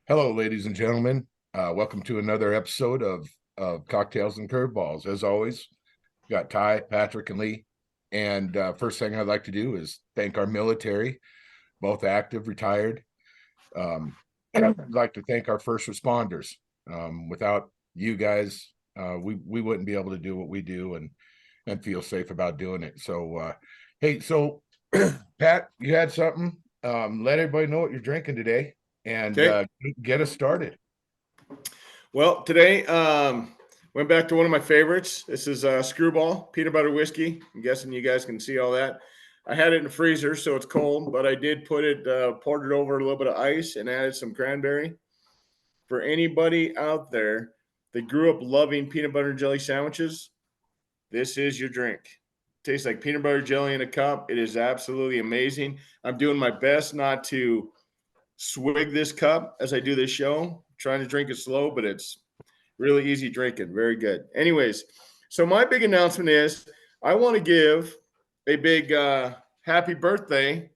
Hello, ladies and gentlemen. Welcome to another episode of Cocktails and Curveballs. As always, we got Ty, Patrick, and Lee. And first thing I'd like to do is thank our military, both active, retired. And I'd like to thank our first responders. Without you guys, we wouldn't be able to do what we do and feel safe about doing it. So, hey, so Pat, you had something. Let everybody know what you're drinking today and Okay. get us started. Well, today went back to one of my favorites. This is Screwball peanut butter whiskey. I'm guessing you guys can see all that. I had it in the freezer, so it's cold, but I did put it, poured it over a little bit of ice and added some cranberry. For anybody out there that grew up loving peanut butter and jelly sandwiches, this is your drink. Tastes like peanut butter jelly in a cup. It is absolutely amazing. I'm doing my best not to swig this cup as I do this show, trying to drink it slow, but it's really easy drinking. Very good. Anyways, so my big announcement is I want to give a big happy birthday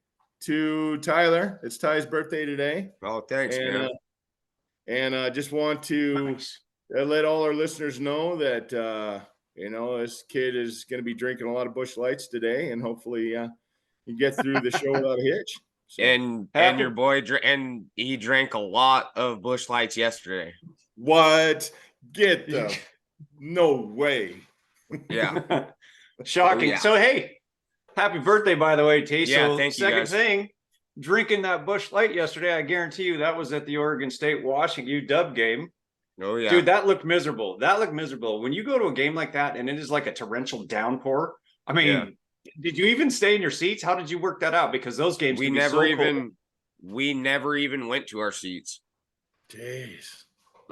to Tyler. It's Ty's birthday today. Oh, thanks, And man. Just want to let all our listeners know that this kid is going to be drinking a lot of Busch Lights today, and hopefully you get through the show without a hitch. So, and your boy and he drank a lot of Busch Lights yesterday. what? Get the no way. Yeah. Shocking. Oh, yeah. So hey, happy birthday, by the way, T. Yeah, So thank you, second guys. thing, drinking that Busch Light yesterday, I guarantee you that was at the Oregon State Washington UW game. Oh yeah. Dude, that looked miserable. When you go to a game like that and it is like a torrential downpour, I mean, Yeah. did you even stay in your seats? How did you work that out? Because those games we never even went to our seats. Jeez.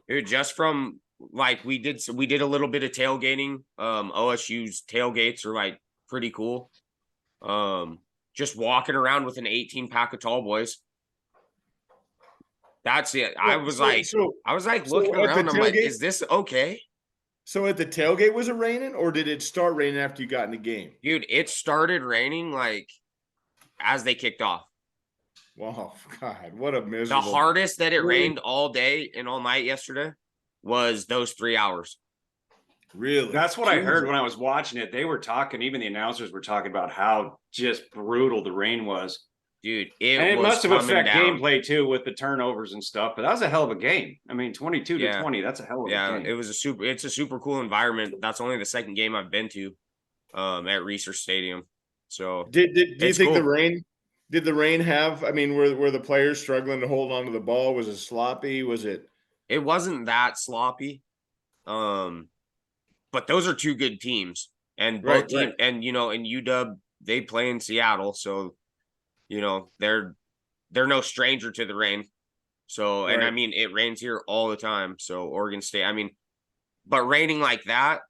Dude, just from like we did a little bit of tailgating. OSU's tailgates are like pretty cool. Just walking around with an 18 pack of tall boys. That's it. I was like looking around. I'm like, is this okay? So at the tailgate, was it raining, or did it start raining after you got in the game? Dude, it started raining like as they kicked off. Wow, God, what a miserable. The hardest that it rained all day and all night yesterday was those 3 hours. Really? That's what I heard when I was watching it. They were talking, even the announcers were talking about how just brutal the rain was. Dude, it must have affected gameplay too with the turnovers and stuff. But that was a hell of a game. I mean, 22-20, that's a hell of a game. It's a super cool environment. That's only the second game I've been to at Research Stadium. So do you think cool. Did the rain have, I mean, were the players struggling to hold on to the ball? Was it sloppy? It wasn't that sloppy. But those are two good teams. And both teams, and in UW, they play in Seattle, so they're no stranger to the rain. So, and I mean, it rains here all the time. So Oregon State, I mean, but raining like that,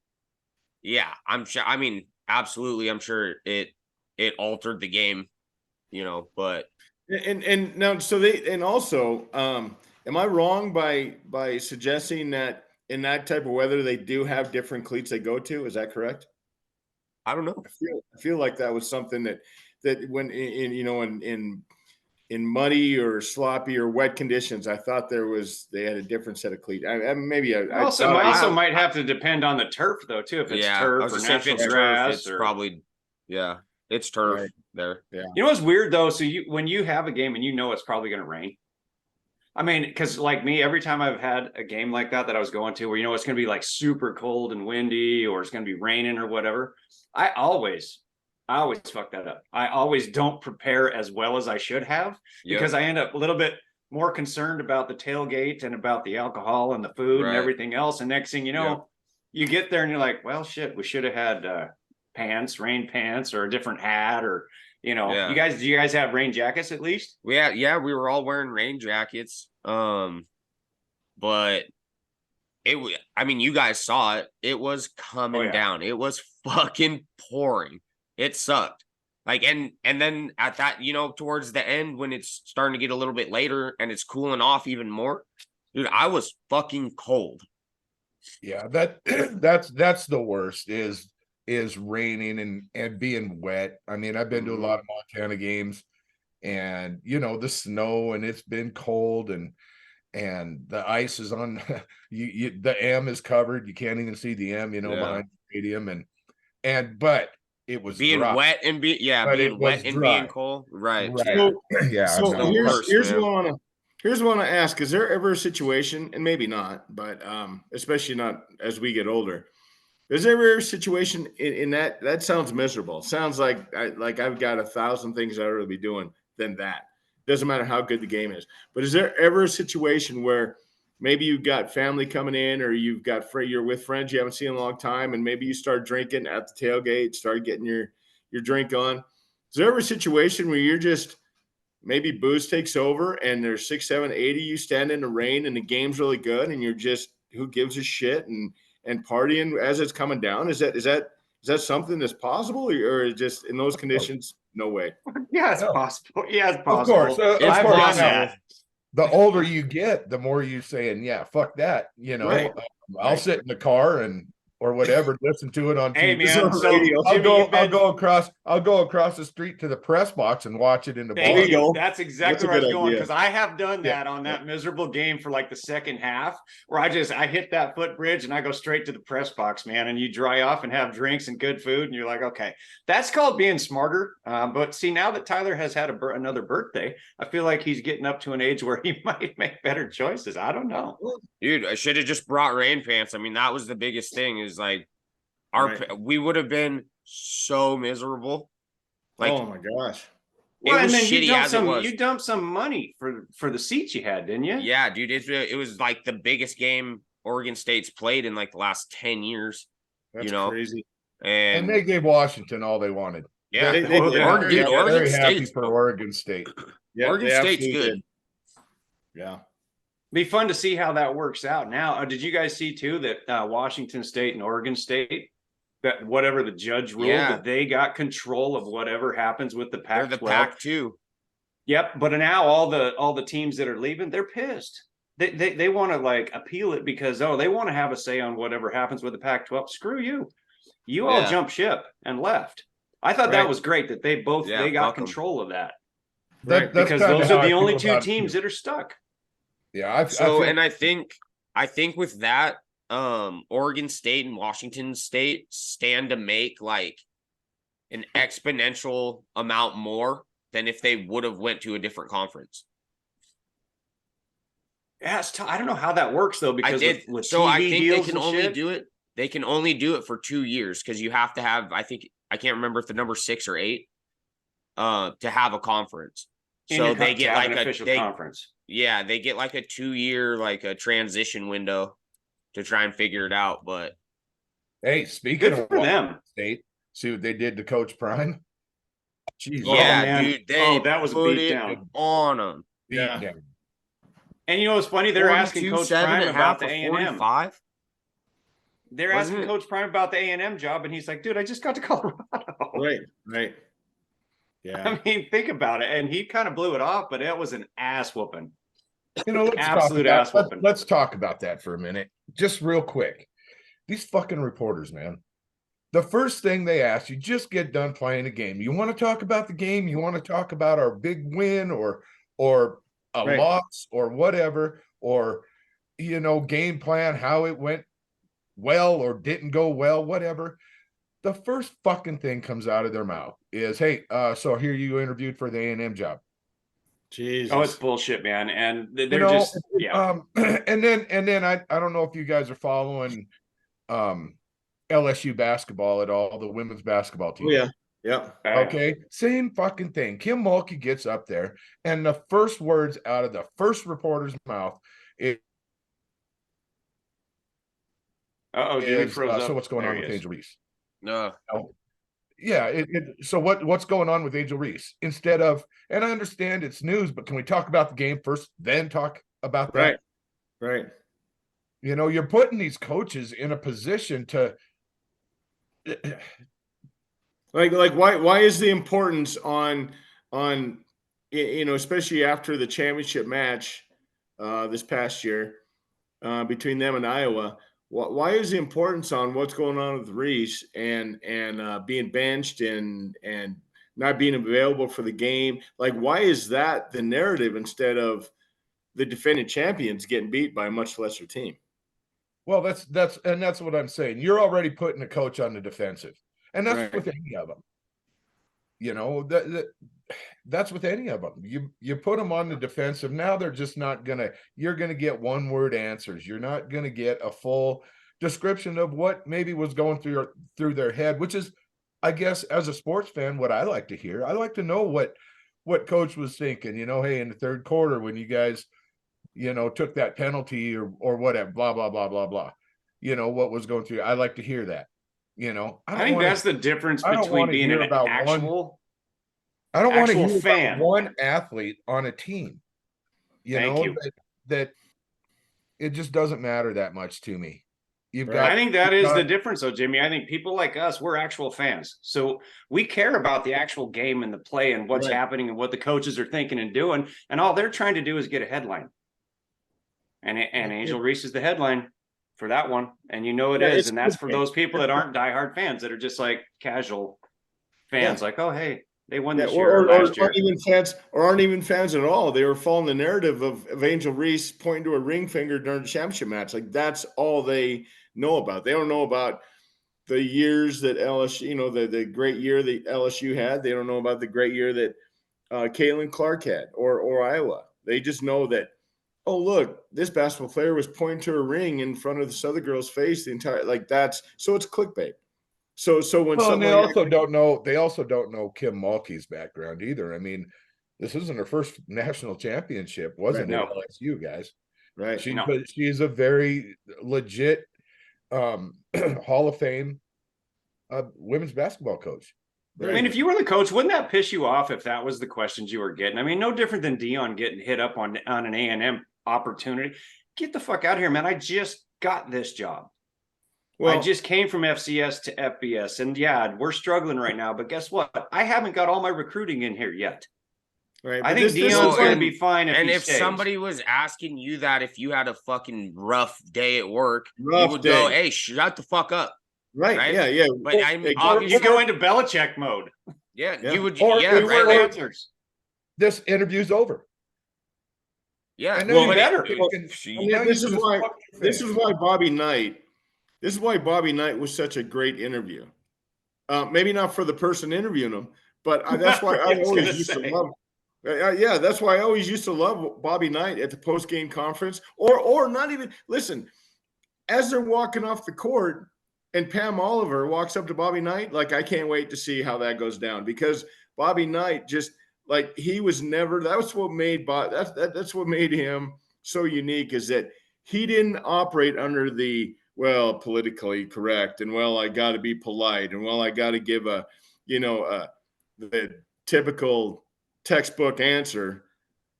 yeah, I'm sure. I mean, absolutely, I'm sure it altered the game, but. And now, so am I wrong by suggesting that in that type of weather, they do have different cleats they go to? Is that correct? I don't know. I feel like that was something that when in muddy or sloppy or wet conditions, I thought they had a different set of cleats. Also might have to depend on the turf though too. If it's turf or natural grass, it's probably it's turf there. Yeah. You know what's weird though? So when you have a game and it's probably going to rain. I mean, because like me, every time I've had a game like that I was going to where it's going to be like super cold and windy or it's going to be raining or whatever, I always fuck that up. I always don't prepare as well as I should have because I end up a little bit more concerned about the tailgate and about the alcohol and the food and everything else. And next thing you know, you get there and you're like, well, shit, we should have had rain pants or a different hat or do you guys have rain jackets at least? We were all wearing rain jackets. But I mean, you guys saw it. It was coming down. It was fucking pouring. It sucked. Like, and then at that, towards the end when it's starting to get a little bit later and it's cooling off even more, dude, I was fucking cold. Yeah, that's the worst is raining and being wet. I mean, I've been to a lot of Montana games and the snow and it's been cold and and the ice is on the M is covered. You can't even see the M, behind the stadium. But it was being dry. wet and being wet and being cold. Right. Right. So, Yeah. so the worst, here's man. what I want to ask. Is there ever a situation, and maybe not, but especially not as we get older, is there ever a situation in that sounds miserable? Sounds like I've got 1,000 things I'd rather be doing than that. Doesn't matter how good the game is. But is there ever a situation where maybe you've got family coming in, or you've got you're with friends you haven't seen in a long time, and maybe you start drinking at the tailgate, start getting your drink on? Is there ever a situation where you're just maybe booze takes over and there's 6, 7, 8 of you stand in the rain and the game's really good and you're just who gives a shit and partying as it's coming down? Is that something that's possible, or just in those conditions, no way? Yeah, it's No. possible. Yeah, it's Of possible. course. I've done possible. that. The older you get, the more you saying, yeah, fuck that. Right. I'll sit in the car or whatever, listen to it on Hey, TV. man, so radio. Jimmy, I'll go across the street to the press box and watch it in the bar. thank you. go. That's That's exactly a where I was good going, idea. because I have done that on that miserable game for like the second half, where I hit that footbridge and I go straight to the press box, man. And you dry off and have drinks and good food, and you're like, okay, that's called being smarter. But see, now that Tyler has had another birthday, I feel like he's getting up to an age where he might make better choices. I don't know, Dude, I should have just brought rain pants. I mean, that was the biggest thing. Is like we would have been so miserable. Like, oh my gosh. it was shitty as it was. You dumped some money for the seats you had, didn't you? Yeah, dude, it was like the biggest game Oregon State's played in like the last 10 years. That's crazy. And And they gave Washington all they wanted. yeah, They did. Oregon Very happy State's for Oregon State. Yeah, Oregon they State's absolutely good. did. Yeah. Be fun to see how that works out. Now, did you guys see too that Washington State and Oregon State, that whatever the judge ruled, that they got control of whatever happens with the They're Pac-12? the Pac-2. Yep, but now all the teams that are leaving, they're pissed. They want to like appeal it because they want to have a say on whatever happens with the Pac-12. Screw you. You all jumped ship and left. I thought that was great that they got control of that. Right. Because those are the only two teams that are stuck. Yeah, I think with that, Oregon State and Washington State stand to make like an exponential amount more than if they would have went to a different conference. Yeah, I don't know how that works though, because with so TV I think they deals can and only shit, do it. They can only do it for 2 years because you have to have, I can't remember if the number 6 or 8, to have a conference. So they get like an official conference. Yeah, they get like a 2-year, like a transition window to try and figure it out. But hey, speaking good of for them. State, see what they did to Coach Prime. Jeez, yeah, dude, that was a put beat it down on them. Yeah. And you know what's funny? They're asking Coach Prime about the A&M. They're asking Coach Prime about the A&M job, and he's like, "Dude, I just got to Colorado." Right. Yeah. I mean, think about it. And he kind of blew it off, but it was an ass whooping. Let's talk about that for a minute, just real quick. These fucking reporters, man. The first thing they ask, you just get done playing a game. You want to talk about the game? You want to talk about our big win or a loss or whatever, or game plan, how it went well or didn't go well, whatever. The first fucking thing comes out of their mouth is, "Hey, so here you interviewed for the A&M job." Jesus. Oh, it's bullshit, man. And they're just and then I don't know if you guys are following LSU basketball at all, the women's basketball team. Oh, yeah. Okay. Same fucking thing. Kim Mulkey gets up there, and the first words out of the first reporter's mouth is, Jimmy froze up. so what's going there on with Angel Reese? No. Yeah. So what's going on with Angel Reese? Instead of, and I understand it's news, but can we talk about the game first, then talk about that? Right. You're putting these coaches in a position to like why is the importance on especially after the championship match this past year between them and Iowa? Why is the importance on what's going on with Reese and being benched and not being available for the game? Like, why is that the narrative instead of the defending champions getting beat by a much lesser team. Well, that's what I'm saying. You're already putting a coach on the defensive, and that's Right. with any of them. You know, that's with any of them. You put them on the defensive. Now they're just not gonna. You're gonna get one word answers. You're not gonna get a full description of what maybe was going through their head, which is, I guess, as a sports fan, what I like to hear. I like to know what coach was thinking. You know, hey, in the third quarter when you guys, you know, took that penalty or whatever, blah blah blah blah blah. You know what was going through. I like to hear that. You know, I think that's the difference I don't between wanna being hear an about actual. I don't want to actual hear fan. about one athlete on a team. Thank you. That it just doesn't matter that much to me. You've Right. got. I think that you've is got- the difference, though, Jimmy. I think people like us, we're actual fans. So we care about the actual game and the play and what's Right. happening and what the coaches are thinking and doing. And all they're trying to do is get a headline. And Angel Reese is the headline for that one. And you know it Yeah, is. it's And that's good. for those people that aren't diehard fans, that are just like casual fans, like, oh, hey, they won this year or last year. Aren't even fans at all. They were following the narrative of Angel Reese pointing to a ring finger during the championship match. Like that's all they know about. They don't know about the years that LSU, you know, the great year that LSU had. They don't know about the great year that Caitlin Clark had or Iowa. They just know that, oh, look, this basketball player was pointing to a ring in front of this other girl's face the entire, like that's, so it's clickbait. So when Well, and they someone also don't know. They also don't know Kim Mulkey's background either. I mean, this isn't her first national championship, wasn't Right, it? no. LSU guys. right, She's a very legit Hall of Fame women's basketball coach. I mean, if you were the coach, wouldn't that piss you off if that was the questions you were getting? I mean, no different than Dion getting hit up on an A&M opportunity. Get the fuck out of here, man. I just got this job. well, I just came from FCS to FBS. And yeah, we're struggling right now. But guess what? I haven't got all my recruiting in here yet. right. I but think this Dion's is going to and- be fine if And he if stays. somebody was asking you that, if you had a fucking rough day at work, Rough you would go, day. "Hey, shut the fuck up." right, right? yeah. But Oh, I'm exactly. You go into Belichick mode. Yeah, Yeah. you would. Or Yeah, we right. Word Like, answers. This interview's over. yeah. And Well, then better. now this is you just why fuck your this fans. is why Bobby Knight. This is why Bobby Knight was such a great interview. Maybe not for the person interviewing him, but that's why I I was always gonna used say. to love. Yeah, that's why I always used to love Bobby Knight at the post game conference, or not even listen. As they're walking off the court, and Pam Oliver walks up to Bobby Knight, like I can't wait to see how that goes down because Bobby Knight just like he was never. That's what made that's what made him so unique is that he didn't operate under the politically correct and I got to be polite and I got to give a the typical textbook answer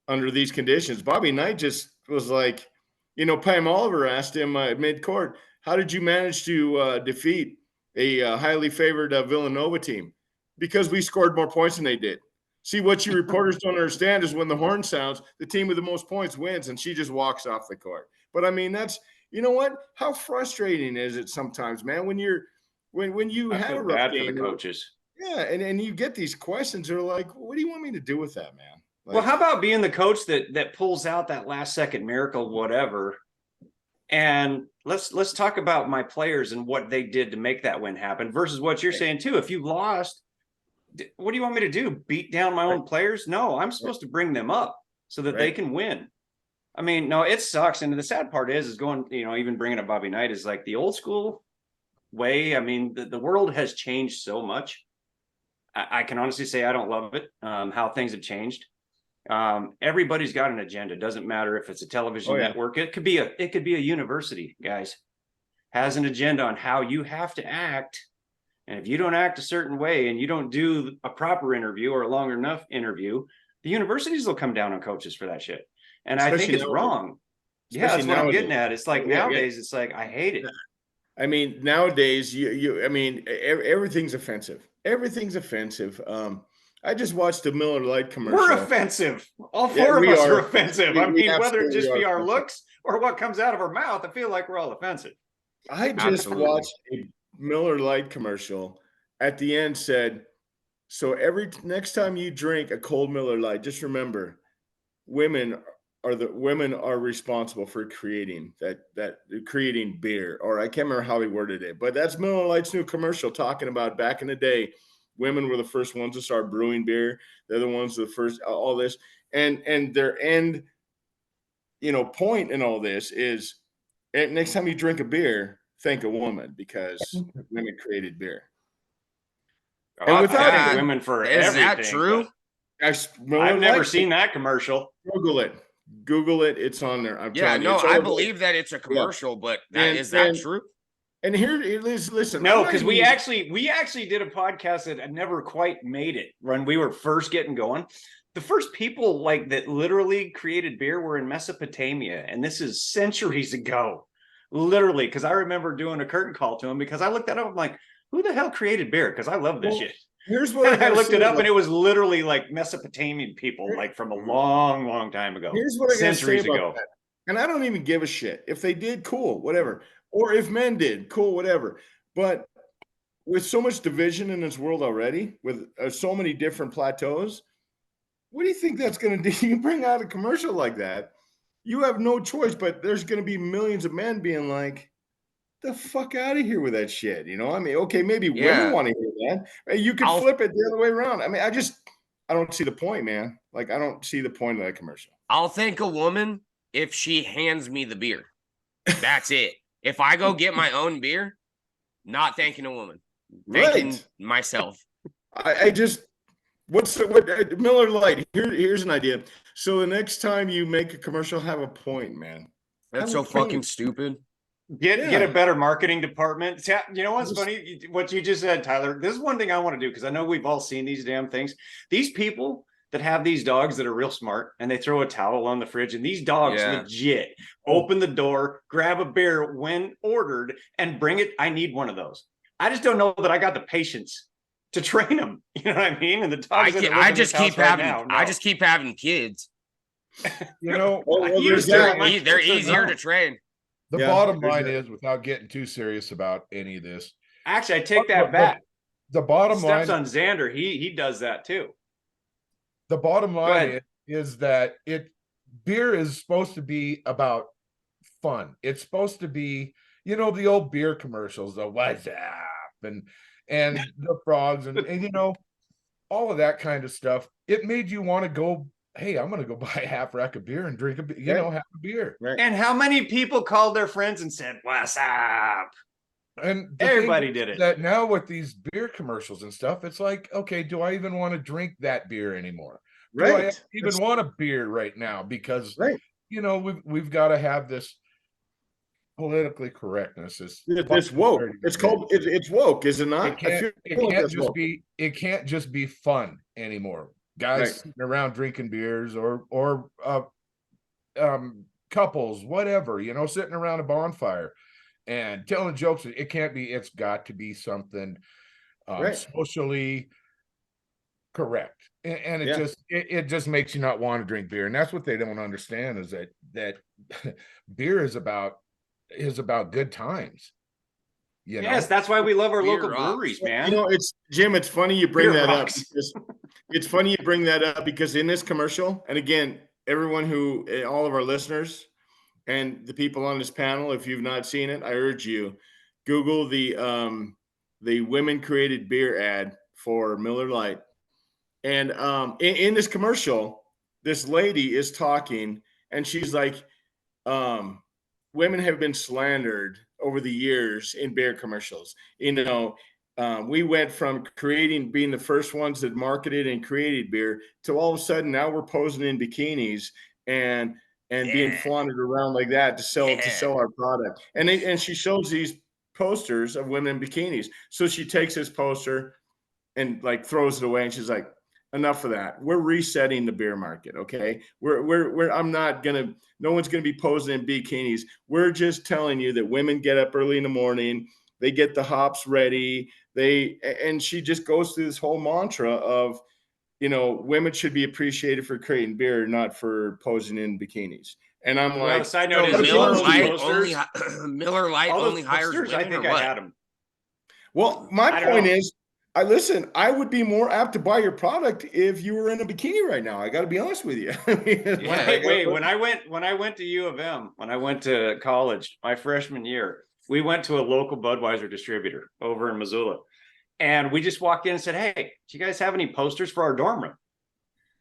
under these conditions. Bobby Knight just was like, Pam Oliver asked him at mid-court, how did you manage to defeat a highly favored Villanova team? Because we scored more points than they did. See, what you reporters don't understand is when the horn sounds, the team with the most points wins, and she just walks off the court. But I mean, that's, you know what? How frustrating is it sometimes, man, when you I have a feel rough bad game, for the coaches. yeah, and you get these questions. They're like, "What do you want me to do with that, man?" Like, Well, how about being the coach that pulls out that last second miracle, whatever? And let's talk about my players and what they did to make that win happen versus what you're saying too. If you lost, what do you want me to do? Beat down my own players? No, I'm supposed to bring them up so that they can win. I mean, no, it sucks. And the sad part is going, even bringing up Bobby Knight is like the old school way. I mean, the world has changed so much. I can honestly say I don't love it, how things have changed. Everybody's got an agenda. Doesn't matter if it's a television network. It could be a university, guys, has an agenda on how you have to act. And if you don't act a certain way and you don't do a proper interview or a long enough interview, the universities will come down on coaches for that shit. And I think it's wrong. Yeah, that's what I'm getting at. It's like nowadays, it's like I hate it. I mean, nowadays, everything's offensive. Everything's offensive. I just watched the Miller Lite commercial. We're offensive. All four of us are offensive. I mean, whether it just be our looks or what comes out of our mouth, I feel like we're all offensive. I just watched a Miller Lite commercial. At the end said, so next time you drink a cold Miller Lite, just remember, women women are responsible for creating creating beer, or I can't remember how he worded it, but that's Miller Lite's new commercial talking about back in the day, women were the first ones to start brewing beer. They're the ones the first, all this, and their end, point in all this is, next time you drink a beer, thank a woman because women created beer. And without thank women for is everything. That true? I've never seen that commercial. Google it. It's on there. I believe that it's a commercial, but is that true? And here, listen. No, because we actually did a podcast that never quite made it when we were first getting going. The first people that literally created beer were in Mesopotamia, and this is centuries ago, literally. Because I remember doing a curtain call to him because I looked that up. I'm like, who the hell created beer? Because I love this shit. Here's what I looked it up, and it was literally Mesopotamian people, from a long, long time ago. Here's what centuries ago. That. And I don't even give a shit if they did, cool, whatever, or if men did, cool, whatever. But with so much division in this world already, with so many different plateaus, what do you think that's going to do? You bring out a commercial like that, you have no choice. But there's going to be millions of men being like, the fuck out of here with that shit. Okay, maybe women want to hear that. You could flip it the other way around. I don't see the point, man. I don't see the point of that commercial. I'll thank a woman if she hands me the beer. That's it. If I go get my own beer, not thanking a woman, thanking myself. What Miller Lite? Here's an idea. So the next time you make a commercial, have a point, man. That's so fucking stupid. Get a better marketing department. You know what's funny? What you just said, Tyler. This is one thing I want to do because I know we've all seen these damn things. These people that have these dogs that are real smart and they throw a towel on the fridge, and these dogs legit open the door, grab a beer when ordered, and bring it. I need one of those. I just don't know that I got the patience to train them. You know what I mean? And the dogs. I just keep having kids. They're easier to train. The bottom line is, without getting too serious about any of this. Actually, I take that back. The bottom line. Steps on Xander. He does that too. The bottom line is that beer is supposed to be about fun. It's supposed to be, the old beer commercials, the what's up and the frogs and all of that kind of stuff. It made you want to go, hey, I'm going to go buy a half rack of beer and drink have a beer. Right. And how many people called their friends and said, what's up? And everybody did it. That now with these beer commercials and stuff, it's like, okay, do I even want to drink that beer anymore? Right. Do I even want a beer right now? Because, we've got to have this politically correctness. It's woke. It's woke, is it not? It can't just be fun anymore. Guys sitting around drinking beers or couples, whatever, sitting around a bonfire and telling jokes. It can't be. It's got to be something socially correct, and it just makes you not want to drink beer. And that's what they don't understand is that beer is about good times. Yes, that's why we love our local breweries, man. It's Jim. It's funny you bring that up. It's funny you bring that up because in this commercial, and again, everyone all of our listeners and the people on this panel, if you've not seen it, I urge you, Google the women created beer ad for Miller Lite. And in this commercial, this lady is talking and she's like, women have been slandered over the years in beer commercials. We went from being the first ones that marketed and created beer to all of a sudden now we're posing in bikinis and being flaunted around like that to sell our product. And she shows these posters of women in bikinis. So she takes this poster and throws it away and she's like, enough of that. We're resetting the beer market. Okay. No one's going to be posing in bikinis. We're just telling you that women get up early in the morning. They get the hops ready. And she just goes through this whole mantra of, women should be appreciated for creating beer, not for posing in bikinis. And I'm like, side note is Miller Lite only hires women. I think I had them. Well, my point is, I would be more apt to buy your product if you were in a bikini right now. I got to be honest with you. I mean, Wait, when I went to U of M, when I went to college, my freshman year, we went to a local Budweiser distributor over in Missoula. And we just walked in and said, "Hey, do you guys have any posters for our dorm room?"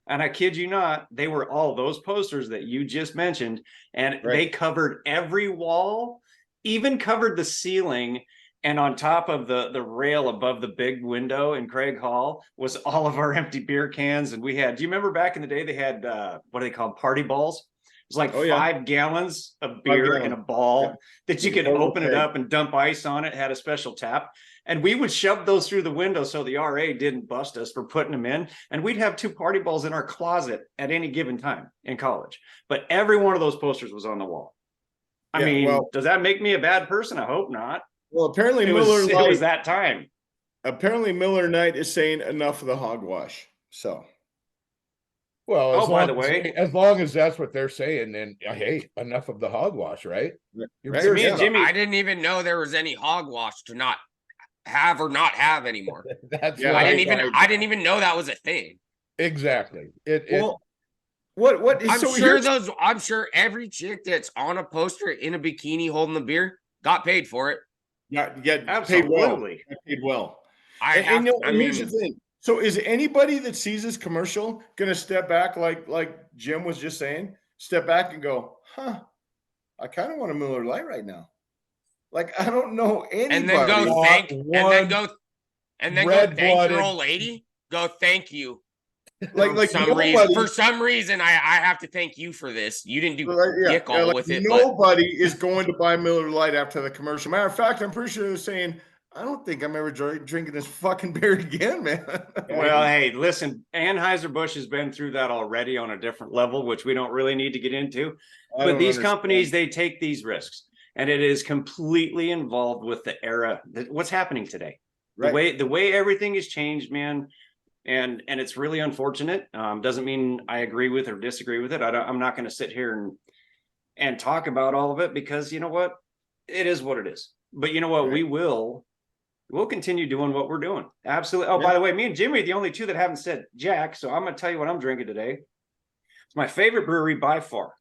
And I kid you not, they were all those posters that you just mentioned. And they covered every wall, even covered the ceiling. And on top of the rail above the big window in Craig Hall was all of our empty beer cans. And we had, do you remember back in the day, they had, what do they call them? Party balls? It was like 5 gallons of beer in a ball that you could open it up and dump ice on it, had a special tap. And we would shove those through the window so the RA didn't bust us for putting them in. And we'd have 2 party balls in our closet at any given time in college. But every one of those posters was on the wall. I mean, does that make me a bad person? I hope not. Well, apparently it was that time. Apparently Miller Knight is saying enough of the hogwash. So, well, by the way, as long as that's what they're saying, then hey, enough of the hogwash, right? Right. Me and Jimmy, I didn't even know there was any hogwash to not have or not have anymore. That's I didn't even know that was a thing. Exactly. I'm sure every chick that's on a poster in a bikini holding the beer got paid for it. Yeah, absolutely. Paid well. Here's the thing. So is anybody that sees this commercial going to step back like Jim was just saying, step back and go, huh, I kind of want a Miller Lite right now. Like, I don't know anybody. And then go thank your old lady. Go thank you. For some reason, I have to thank you for this. You didn't do dick all with it. Nobody is going to buy Miller Lite after the commercial. Matter of fact, I'm pretty sure they're saying, I don't think I'm ever drinking this fucking beer again, man. Well, hey, listen, Anheuser-Busch has been through that already on a different level, which we don't really need to get into. But these companies, they take these risks, and it is completely involved with the era, what's happening today. Right. The way everything has changed, man. And it's really unfortunate. Doesn't mean I agree with or disagree with it. I'm not going to sit here and talk about all of it, because you know what? It is what it is. But you know what? Right. We'll continue doing what we're doing. Absolutely. Oh, by the way, me and Jimmy are the only 2 that haven't said Jack. So I'm going to tell you what I'm drinking today. It's my favorite brewery by far,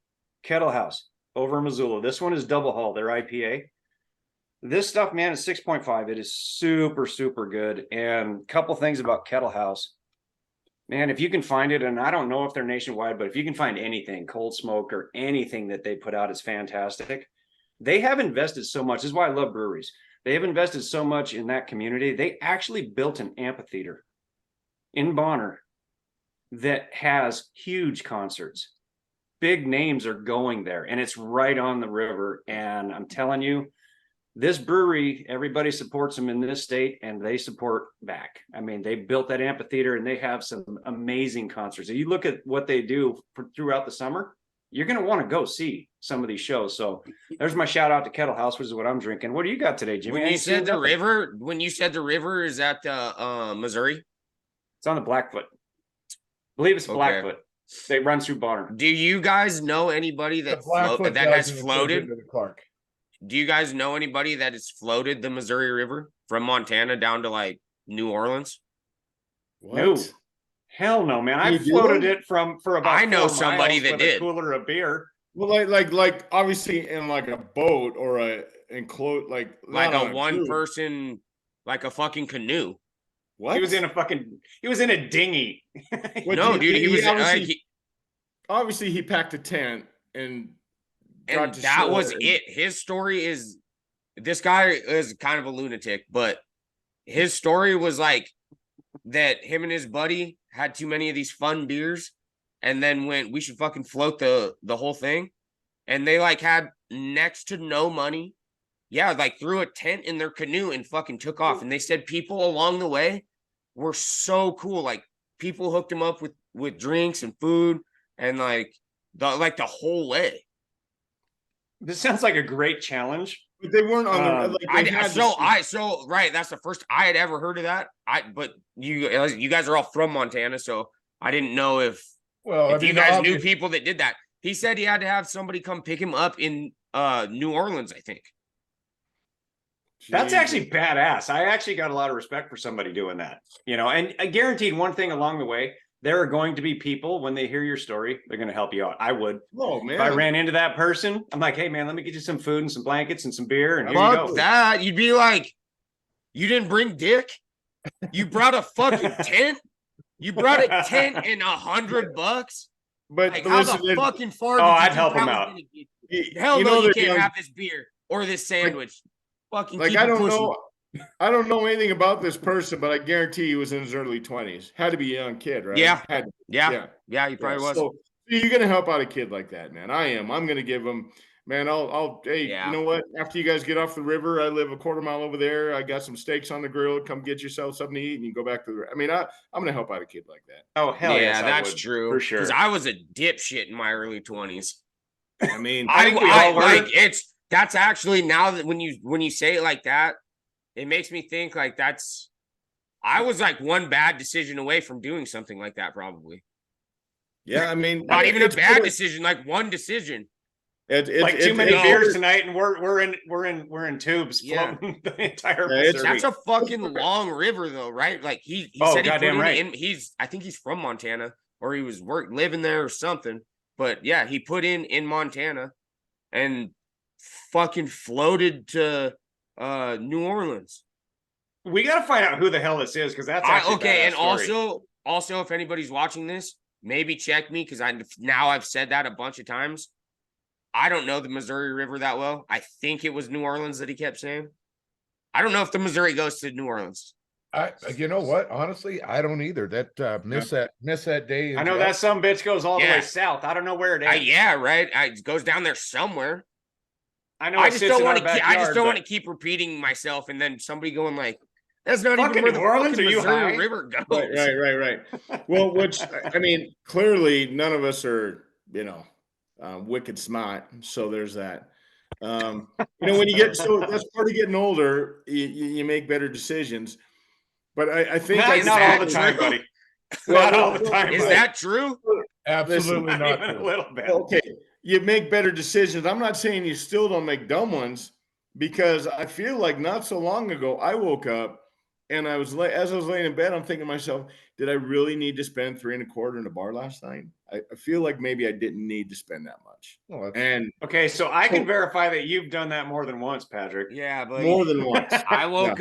Kettle House over in Missoula. This one is Double Hull, their IPA. This stuff, man, is 6.5. It is super, super good. And a couple things about Kettle House. Man, if you can find it, and I don't know if they're nationwide, but if you can find anything, cold smoke or anything that they put out, is fantastic. They have invested so much. This is why I love breweries. They have invested so much in that community. They actually built an amphitheater in Bonner that has huge concerts. Big names are going there, and it's right on the river. And I'm telling you, this brewery, everybody supports them in this state, and they support back. I mean, they built that amphitheater, and they have some amazing concerts. If you look at what they do throughout the summer, you're going to want to go see some of these shows. So there's my shout out to Kettle House, which is what I'm drinking. What do you got today, Jimmy? When you said the river, is that Missouri? It's on the Blackfoot. I believe it's Blackfoot. They run through Bonner. Do you guys know anybody that has floated? Do you guys know anybody that has floated the Missouri River from Montana down to like New Orleans? What? No. Hell no, man. I floated it for about. I know somebody that did. A cooler of beer. Well, like obviously in like a boat or a enclosed like a one person, like a fucking canoe. What? He was in a dinghy. No, dude, he was obviously he packed a tent and that was it. His story is, this guy is kind of a lunatic, but his story was like that him and his buddy had too many of these fun beers, and then went, we should fucking float the whole thing. And they like had next to no money. Yeah, like threw a tent in their canoe and fucking took off. And they said people along the way were so cool. Like people hooked them up with drinks and food, and like the whole way. This sounds like a great challenge. But they weren't on the. Right. That's the first I had ever heard of that. But you guys are all from Montana, so I didn't know if you guys knew people that did that. He said he had to have somebody come pick him up in New Orleans, I think. That's Jesus. actually badass. I actually got a lot of respect for somebody doing that, and I guaranteed one thing along the way. There are going to be people when they hear your story, they're going to help you out. I would. Oh If I man. ran into that person, I'm like, hey man, let me get you some food and some blankets and some beer, and here you Fuck go. that. You'd be like, you didn't bring dick? You brought a fucking tent? You brought a tent and $100? But Like, how listen, the fucking far Oh, did you I'd think help that him was out. gonna get you? you, Hell you no, know you they're can't young. have this beer or this sandwich. Fucking Like keep I it don't pushing. know. I don't know anything about this person, but I guarantee he was in his early 20s. Had to be a young kid, right? Yeah. Had to. Yeah, Yeah. he probably Yeah. was. So you're gonna help out a kid like that, man. I am. I'm gonna give him, man. Hey, Yeah. you know what? After you guys get off the river, I live a quarter mile over there. I got some steaks on the grill. Come get yourself something to eat, and you go back to the. I mean, I'm gonna help out a kid like that. Oh hell Yeah, yes, I that's would, true. for sure. Because I was a dipshit in my early 20s. I mean, I think we all were. like that's actually, now that when you say it like that, it makes me think like I was like one bad decision away from doing something like that, probably. yeah. I mean, Not even a it's bad better- decision, like one decision. It's Like too many no. beers tonight, and we're in tubes Yeah. floating the entire Yeah, it's- Missouri. That's a fucking long river though, right? Like he Oh, said he put goddamn in, right. I think he's from Montana, or he was living there or something. But yeah, he put in Montana and fucking floated to New Orleans. We got to find out who the hell this is, because that's actually a Okay, badass and story. also if anybody's watching this, maybe check me, because I've said that a bunch of times. I don't know the Missouri River that well. I think it was New Orleans that he kept saying. I don't know if the Missouri goes to New Orleans. You know what? Honestly, I don't either. That miss that day. in I know jail. that some bitch goes all the Yeah. way south. I don't know where it is. Yeah, right. It goes down there somewhere. I know I it just sits don't in our want to. I just backyard, don't but- want to keep repeating myself, and then somebody going like, "That's not Fucking even where the New Orleans, fucking are you Missouri high? River goes." Right. Well, which I mean, clearly none of us are, wicked smart. So there's that. When you get that's part of getting older, you make better decisions. But I think Not all the that time, true? buddy. Not all the time. Is buddy. that true? Absolutely Not not. even a true. little bit? okay? You make better decisions. I'm not saying you still don't make dumb ones, because I feel like not so long ago I woke up and as I was laying in bed, I'm thinking to myself, did I really need to spend $3.25 in a bar last night? I feel like maybe I didn't need to spend that much. Well, that's- And Okay, so I can So- verify that you've done that more than once, Patrick. Yeah, but more than once. I woke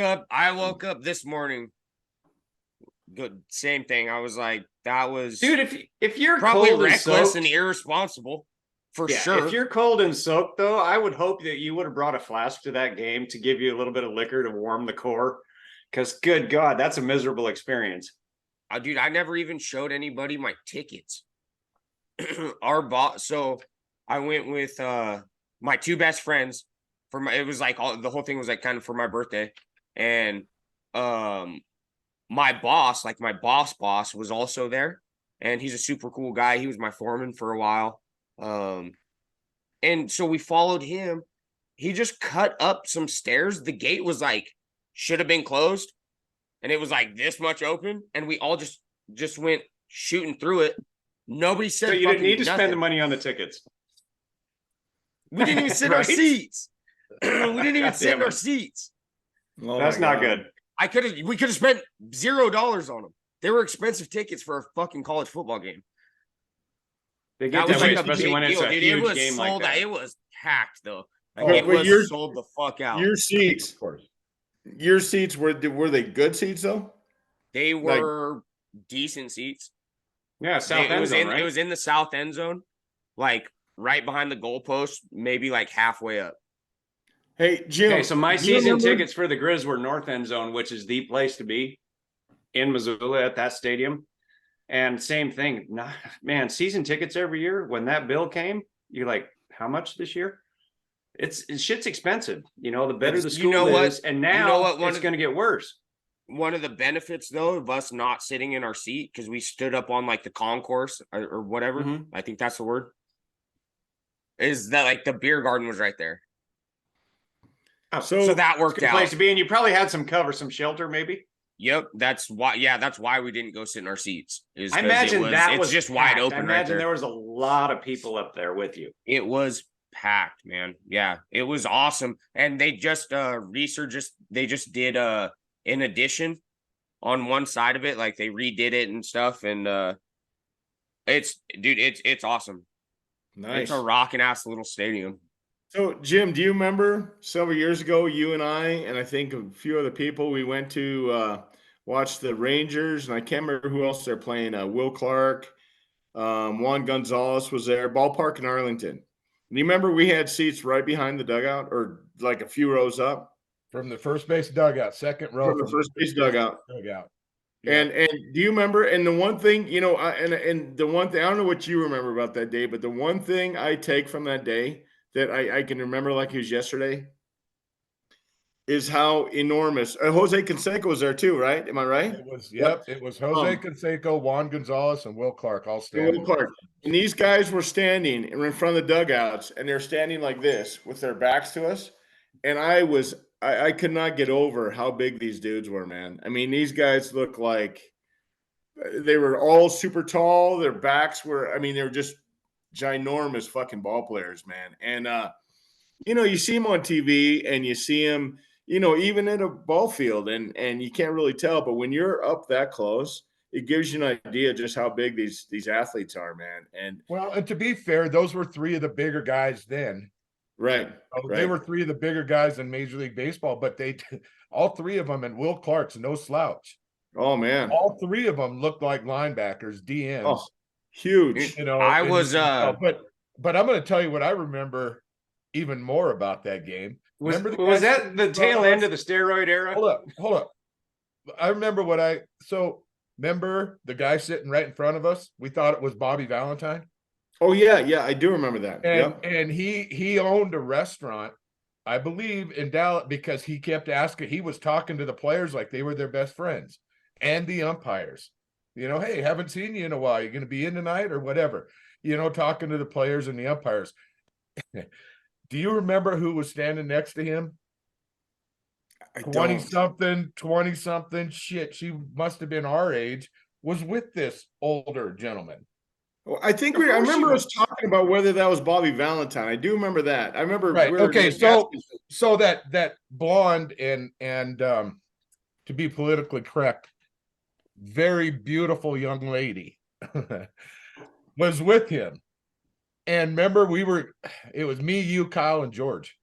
up this morning. Good, same thing. I was like, that was Dude, if you're probably cold and reckless soaked, and irresponsible, for yeah, sure. if you're cold and soaked, though, I would hope that you would have brought a flask to that game to give you a little bit of liquor to warm the core. Because, good God, that's a miserable experience. Dude, I never even showed anybody my tickets. Our boss. So I went with my two best friends it was like the whole thing was like kind of for my birthday, and my boss, like my boss was also there, and he's a super cool guy. He was my foreman for a while. And so we followed him. He just cut up some stairs. The gate was like should have been closed, and it was like this much open, and we all just went shooting through it. Nobody said So you didn't need to nothing. spend the money on the tickets. We didn't even sit in our Right? seats. We didn't even God sit in damn our it. seats. Oh That's my not God. good. We could have spent $0 on them. They were expensive tickets for a fucking college football game. They That get was that way, like a especially big when it's deal, a dude. huge It was game like sold. that. It was packed though. Like, Oh, it but was sold the fuck out. Your seats, Of course. your seats were they good seats though? They like- were decent seats. Yeah, South it End was Zone, in right? it was in the south end zone, like right behind the goalpost, maybe like halfway up. Hey Jim. Okay, so my do you season remember- tickets for the Grizz were North End Zone, which is the place to be in Missoula at that stadium. And same thing, man, season tickets every year. When that bill came, you're like, how much this year? It's shit's expensive. The better the You school know what? is, and now know what? it's going to get worse. One of the benefits though of us not sitting in our seat, because we stood up on like the concourse or whatever, Mhm. I think that's the word, is that like the beer garden was right there. So that It's a worked good out. place to be, and you probably had some cover, some shelter, maybe. Yep, that's why. Yeah, that's why we didn't go sit in our seats. Is I 'cause imagine that it's was just wide packed. open I right imagine there. there was a lot of people up there with you. It was packed, man. Yeah, it was awesome. And they just they just did an addition on one side of it, like they redid it and stuff. And it's awesome. Nice. It's a rocking ass little stadium. So, Jim, do you remember several years ago, you and I think a few other people, we went to watch the Rangers, and I can't remember who else they're playing. Will Clark, Juan Gonzalez was there, ballpark in Arlington. And you remember we had seats right behind the dugout, or like a few rows up From the first base dugout, second row. from the first base dugout. Dugout. And do you remember? And the one thing, and the one thing, I don't know what you remember about that day, but the one thing I take from that day that I can remember like it was yesterday is how enormous. Jose Canseco was there too, right? Am I right? It was, it was Jose Canseco, Juan Gonzalez, and Will Clark all standing. Will Clark. And these guys were standing in front of the dugouts, and they're standing like this with their backs to us. And I could not get over how big these dudes were, man. I mean, these guys look like they were all super tall. Their backs were, they were just ginormous fucking ball players, man. And, you see them on TV and you see them, even at a ball field and you can't really tell. But when you're up that close, it gives you an idea just how big these athletes are, man. And to be fair, those were three of the bigger guys then. Right. They were three of the bigger guys in Major League Baseball, but all three of them, and Will Clark's no slouch. Oh man, all three of them looked like linebackers, DNs. Oh, huge. But I'm going to tell you what I remember even more about that game. Was that the tail end of the steroid era? Hold up. I remember remember the guy sitting right in front of us? We thought it was Bobby Valentine. Oh yeah, I do remember that. And he owned a restaurant, I believe, in Dallas, because he kept asking. He was talking to the players like they were their best friends, and the umpires. Hey, haven't seen you in a while. You going to be in tonight or whatever? Talking to the players and the umpires. Do you remember who was standing next to him? 20-something. Shit, she must have been our age. Was with this older gentleman. Well, I remember us talking about whether that was Bobby Valentine. I do remember that. I remember. Right. Okay. So that blonde and to be politically correct, very beautiful young lady was with him. And remember, it was me, you, Kyle, and George.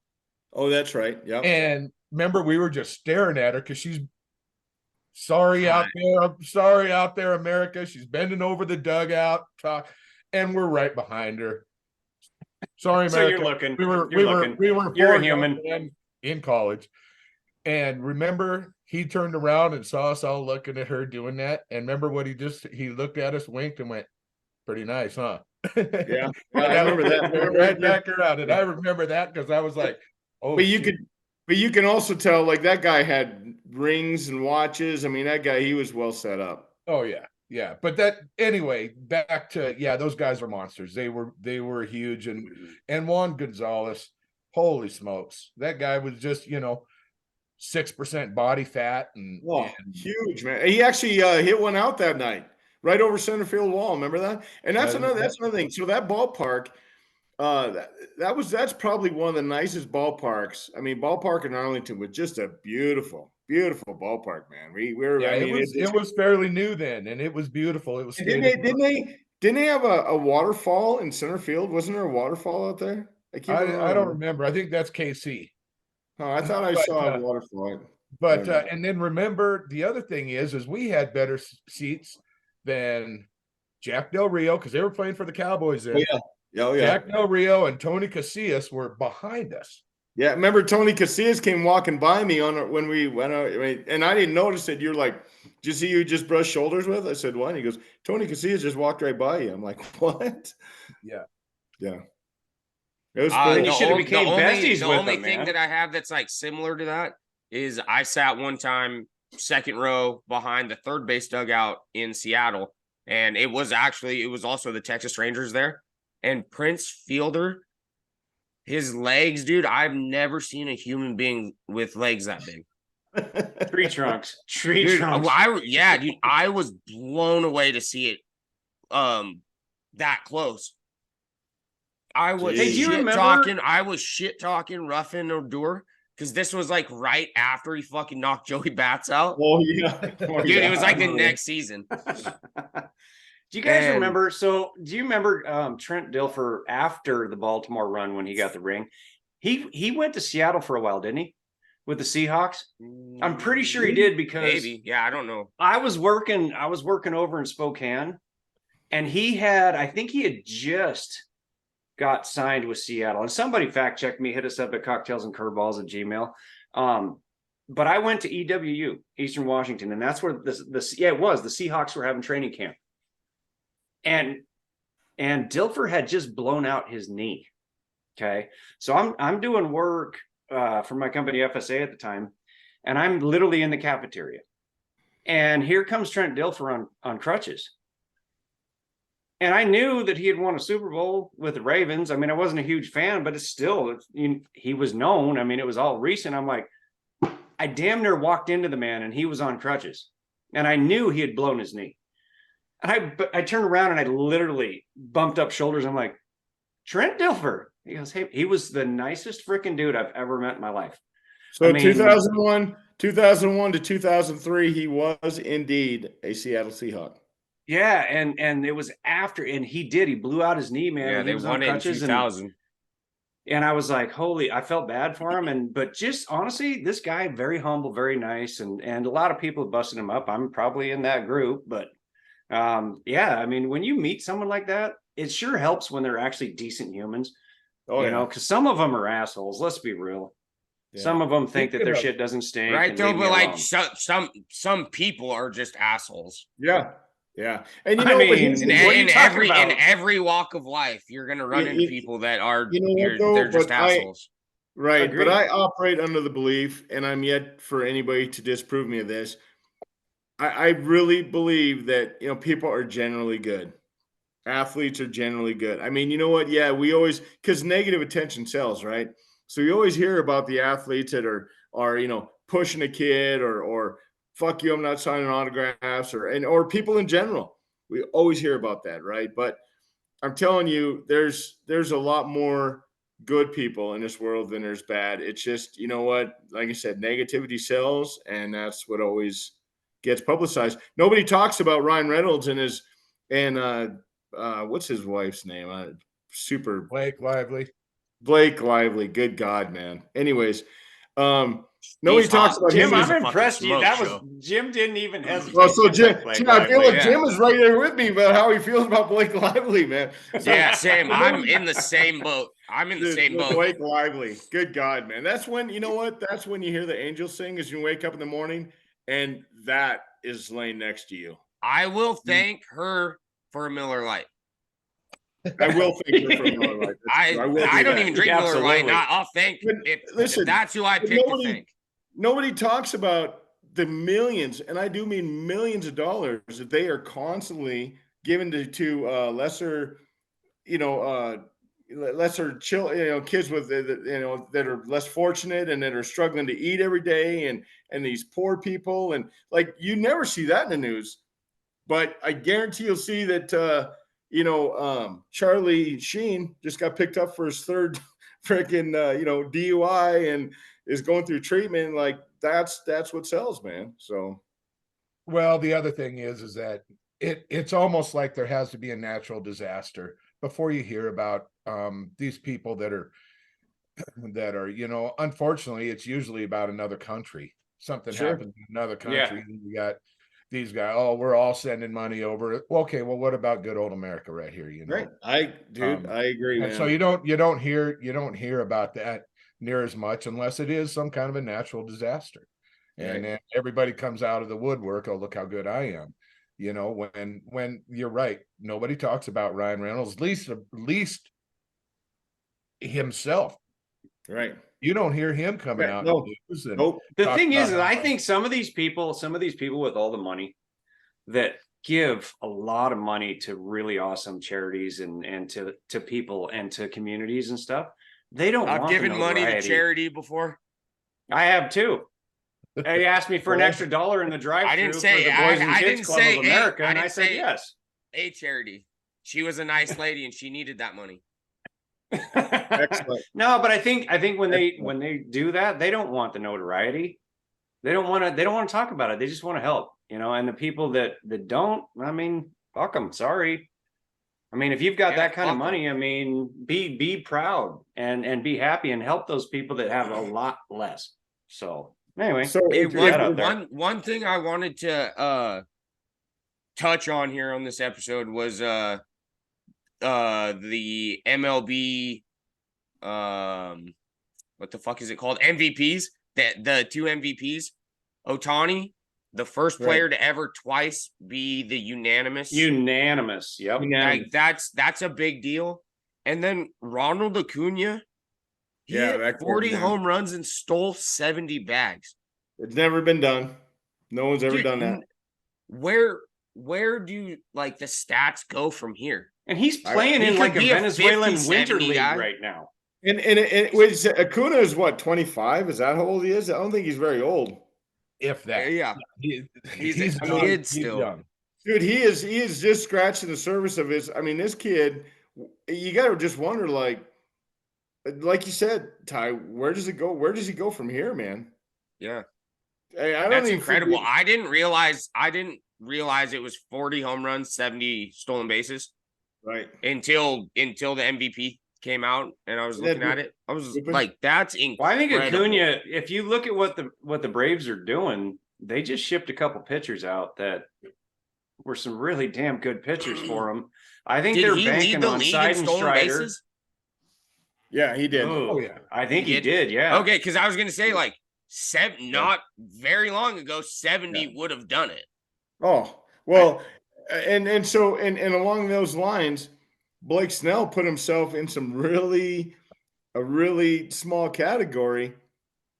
Oh, that's right. Yeah. And remember, we were just staring at her because she's sorry out there, America. She's bending over the dugout, and we're right behind her. Sorry, America. So you're looking. You're a human in college. And remember, he turned around and saw us all looking at her doing that. And remember what he looked at us, winked, and went, "Pretty nice, huh?" Yeah, I remember that. Right back around, and I remember that because I was like, "Oh." But you can also tell, like, that guy had rings and watches. That guy, he was well set up. Oh yeah. But anyway, back to those guys are monsters. They were huge, and Juan Gonzalez, holy smokes, that guy was just 6% body fat and huge, man. He actually hit one out that night, right over center field wall. Remember that? And that's another thing. So that ballpark, that's probably one of the nicest ballparks. Ballpark in Arlington was just a beautiful ballpark, man. It was fairly new then, and it was beautiful. It was. Didn't they have a waterfall in center field? Wasn't there a waterfall out there? I don't remember. I think that's KC. Oh, I thought I saw a waterfall. But and then remember, the other thing is we had better seats than Jack Del Rio because they were playing for the Cowboys then. Oh, yeah. Jack Del Rio and Tony Casillas were behind us. Yeah, remember Tony Casillas came walking by me when we went out, and I didn't notice it. You're like, "Did you see you just brushed shoulders with?" I said, "What?" And he goes, "Tony Casillas just walked right by you." I'm like, "What?" Yeah. It was you should have became besties the with only them, thing man. that I have that's like similar to that is I sat one time second row behind the third base dugout in Seattle, and it was also the Texas Rangers there, and Prince Fielder, his legs, dude, I've never seen a human being with legs that big. Tree trunks. Dude, I was blown away to see it that close. I was Hey, do you shit remember- talking. I was shit talking Ruffin Odor because this was like right after he fucking knocked Joey Bats out. Oh yeah, Dude, it was like the next season. Do you guys And- remember? So, do you remember Trent Dilfer after the Baltimore run when he got the ring? He went to Seattle for a while, didn't he? With the Seahawks. I'm pretty sure he did because Maybe. Yeah, I don't know. I was working over in Spokane, and I think he had just got signed with Seattle. And somebody fact checked me, hit us up at cocktailsandcurveballs@gmail. But I went to EWU, Eastern Washington, and that's where the Seahawks were having training camp. And Dilfer had just blown out his knee. Okay. So I'm doing work for my company FSA at the time, and I'm literally in the cafeteria. And here comes Trent Dilfer on crutches. And I knew that he had won a Super Bowl with the Ravens. I mean, I wasn't a huge fan, but he was known. I mean, it was all recent. I'm like, I damn near walked into the man and he was on crutches. And I knew he had blown his knee. And I turned around and I literally bumped up shoulders. I'm like, Trent Dilfer. He goes, hey, he was the nicest freaking dude I've ever met in my life. So I mean- 2001 to 2003, he was indeed a Seattle Seahawk. Yeah, and it was after, and he blew out his knee, man. Yeah, and he they was won on it in crutches, 2000. and I was like, holy, I felt bad for him. But just honestly, this guy, very humble, very nice, and a lot of people busted him up. I'm probably in that group, but yeah, I mean, when you meet someone like that, it sure helps when they're actually decent humans. Oh, you know, because some of them are assholes. Let's be real. Yeah. Some of them think that their Speaking of- shit doesn't stink. Right and though, leave me but like alone. some people are just assholes. Yeah. Yeah. And you I know, but mean, here's the In, thing. what are you in talking every about? in every walk of life, you're gonna run into people that are you know what, though? they're just But I- assholes. Right. Agreed. But I operate under the belief, and I'm yet for anybody to disprove me of this. I really believe that, you know, people are generally good. Athletes are generally good. I mean, you know what? Yeah, we always, because negative attention sells, right? So you always hear about the athletes that are, you know, pushing a kid or fuck you, I'm not signing autographs or people in general. We always hear about that, right? But I'm telling you, there's a lot more good people in this world than there's bad. It's just, you know what? Like I said, negativity sells, and that's what always gets publicized. Nobody talks about Ryan Reynolds and what's his wife's name? Blake Lively. Blake Lively. Good God, man. Anyways, nobody He's talks hot. about Jim, him. He's a I'm fucking impressed. smoke That show. was Jim didn't even hesitate. Well, so Just Jim, like Blake Jim, I feel Lively, like yeah. Jim is right there with me about how he feels about Blake Lively, man. Yeah, same. I'm in the same boat. I'm in the Dude, same with boat. Blake Lively. Good God, man. That's when, you know what? That's when you hear the angels sing as you wake up in the morning, and that is laying next to you. I will thank her for a Miller Lite. I will thank her for Miller Lite. I will I do don't that. even drink Miller Lite. Absolutely. I'll thank But if listen, that's who I but picked to nobody- thank. Nobody talks about the millions, and I do mean millions of dollars that they are constantly given to lesser, lesser kids with that are less fortunate and that are struggling to eat every day, and these poor people, and like you never see that in the news, but I guarantee you'll see that Charlie Sheen just got picked up for his third freaking DUI and is going through treatment. Like that's what sells, man. So Well, the other thing is that it's almost like there has to be a natural disaster before you hear about these people that are unfortunately it's usually about another country. Something Sure. happens in another Yeah. country, and you got these guys, oh, we're all sending money over. Well, okay, well, what about good old America right here? right, I agree, And man. so you don't hear about that near as much unless it is some kind of a natural disaster. And Right. then everybody comes out of the woodwork. Oh, look how good I am. When you're right, nobody talks about Ryan Reynolds, least himself. Right. You don't hear him coming Right, out. no. in the news and Nope. The talk thing about is, how I much- think some of these people with all the money that give a lot of money to really awesome charities and to people and to communities and stuff, they don't I've want given the money to notoriety. charity before. I have too. He asked me for an extra $1 in the drive-thru I didn't for say- the Boys and I Kids didn't Club say- of hey, America, I and I didn't said say- yes. A charity. She was a nice lady and she needed that money. Excellent. No, but I think when they do that, they don't want the notoriety. They don't want to talk about it. They just want to help, and the people that don't, I mean, fuck them. Sorry. I mean, if you've got that kind of money, I mean, be proud and be happy and help those people that have a lot less. So anyway, one thing I wanted to touch on here on this episode was the MLB what the fuck is it called? MVPs. The two MVPs. Ohtani, the first player to ever twice be the unanimous. Yep. Like that's a big deal. And then Ronald Acuna, he hit 40 home runs and stole 70 bags. It's never been done. No one's ever done that. Where do like the stats go from here? And he's playing in like a Venezuelan winter league right now. And Acuna is what, 25? Is that how old he is? I don't think he's very old. If that, yeah, he's a kid still. Young. Dude, he is just scratching the surface of his. I mean, this kid, you got to just wonder, like you said, Ty, where does it go? Where does he go from here, man? Yeah, that's incredible. I didn't realize it was 40 home runs, 70 stolen bases, right? Until the MVP came out and I was looking at it. I was like, that's incredible. Well, I think Acuna, if you look at what the Braves are doing, they just shipped a couple pitchers out that were some really damn good pitchers for them. I think they're banking on Seidenstrider. Yeah, he did. Oh yeah, I think he did. Yeah. Okay, because I was gonna say like not very long ago, 70 would have done it. Oh well, and so along those lines, Blake Snell put himself in a really small category,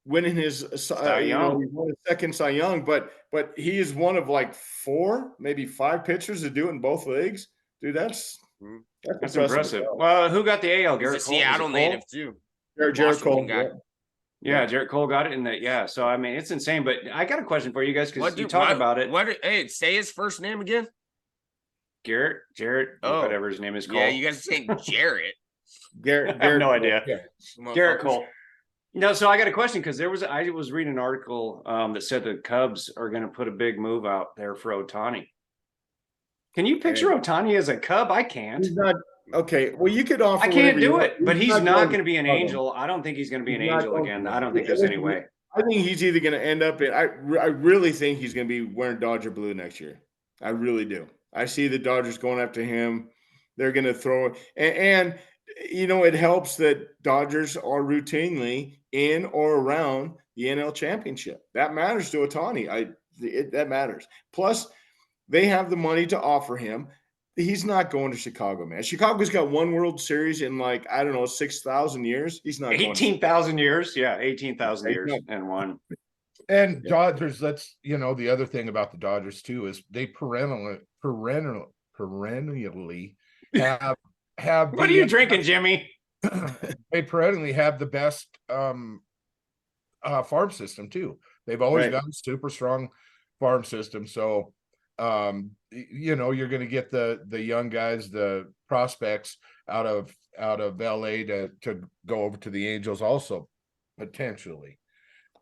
winning his second Cy Young, but he is one of like 4, maybe 5 pitchers to do it in both leagues. Dude, that's impressive. Well, who got the AL? Garrett Cole. Seattle native too. Jarrett Cole. Yeah, Jarrett Cole got it in that. Yeah, so I mean, it's insane. But I got a question for you guys because you talk about it. Hey, say his first name again. Jarrett, whatever his name is called. Yeah, you guys are saying Jarrett. Garrett, I have no idea. Garrett Cole. So I got a question because I was reading an article that said the Cubs are going to put a big move out there for Ohtani. Can you picture Ohtani as a Cub? I can't. He's not, okay, well, you could offer. I can't do it, but he's not going to be an Angel. I don't think he's going to be an Angel again. I don't think there's any way. I think he's either going to end up I really think he's going to be wearing Dodger blue next year. I really do. I see the Dodgers going after him. They're going to throw it. And it helps that Dodgers are routinely in or around the NL Championship. That matters to Ohtani. That matters. Plus, they have the money to offer him. He's not going to Chicago, man. Chicago's got one World Series in 6,000 years. He's not 18,000 years. Yeah, 18,000 years and one. And Dodgers, that's the other thing about the Dodgers too is they perennially have what are you drinking, Jimmy? They perennially have the best farm system too. They've always got a super strong farm system. So you're going to get the young guys, the prospects out of LA to go over to the Angels also potentially.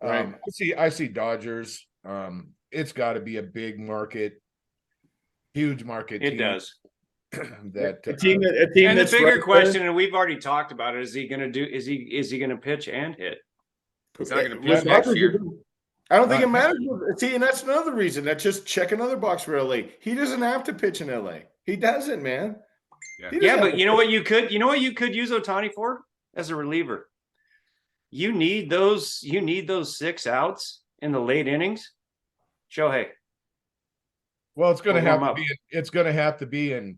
Right. I see Dodgers. It's got to be a big market, huge market. It does. That a team and the bigger question, and we've already talked about it, is he going to pitch and hit? He's not going to pitch next year. I don't think it matters. See, and that's another reason. That's just check another box for LA. He doesn't have to pitch in LA. He doesn't, man. Yeah, but you know what you could use Ohtani for as a reliever. You need those 6 outs in the late innings. Shohei. Well, it's going to have to be in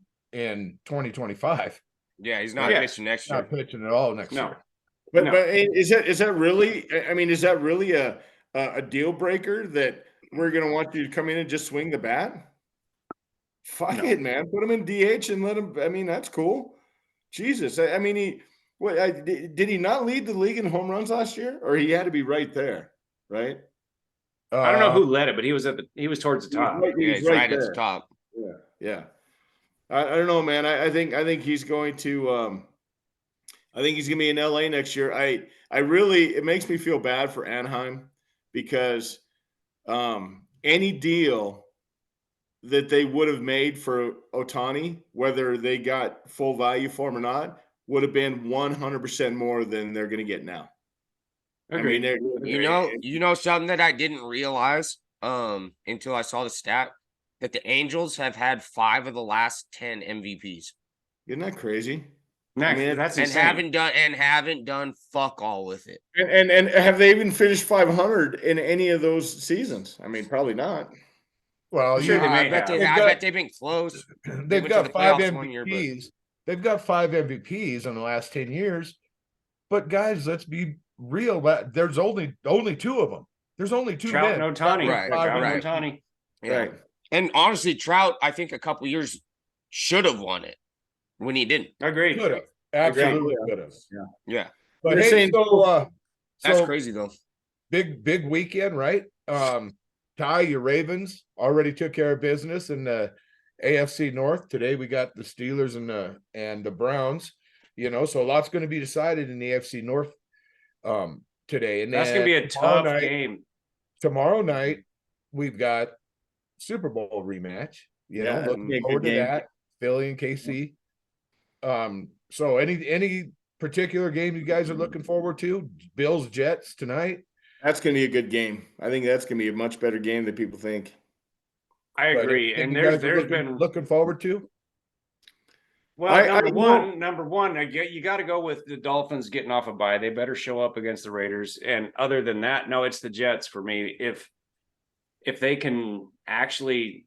2025. Yeah, he's not pitching next year. Not pitching at all next year. But is that really? I mean, is that really a deal breaker that we're going to want you to come in and just swing the bat? Fuck it, man. Put him in DH and let him. I mean, that's cool. Jesus. I mean, did he not lead the league in home runs last year, or he had to be right there, right? I don't know who led it, but he was towards the top. He's right at the top. Yeah. I don't know, man. I think he's going to. I think he's going to be in LA next year. I really, it makes me feel bad for Anaheim because any deal that they would have made for Ohtani, whether they got full value for him or not, would have been 100% more than they're going to get now. Agreed. I mean, You know something that I didn't realize until I saw the stat that the Angels have had 5 of the last 10 MVPs isn't that crazy? Next, I mean, that's and insane. haven't done fuck all with it. And have they even finished 500 in any of those seasons? I mean, probably not. Well, Sure, they may I bet have. They've I got- bet they've been close. they've went to got the 5 playoffs one year, but- MVPs. They've got 5 MVPs in the last 10 years. But guys, let's be real. There's only 2 of them. There's only 2 Trout men. and Ohtani. Right, Trout right. and Ohtani. Yeah. Right. And honestly, Trout, I think a couple years should have won it when he didn't. Agreed. Could have. Absolutely could have. Yeah. But You're hey, saying- That's so crazy though. big weekend, right? Ty, your Ravens already took care of business in the AFC North. Today we got the Steelers and the Browns. You know, so a lot's going to be decided in the AFC North today. And That's then gonna be a tomorrow tough night- game. Tomorrow night we've got Super Bowl rematch. You Yeah, know, that'll looking be a good forward to game. that. Philly and KC. So any particular game you guys are looking forward to? Bills Jets tonight. That's going to be a good game. I think that's going to be a much better game than people think. I But agree. anything And you there's guys are been looking forward to. well, I number one, you got to go with the Dolphins getting off a bye. They better show up against the Raiders. And other than that, no, it's the Jets for me. If they can actually,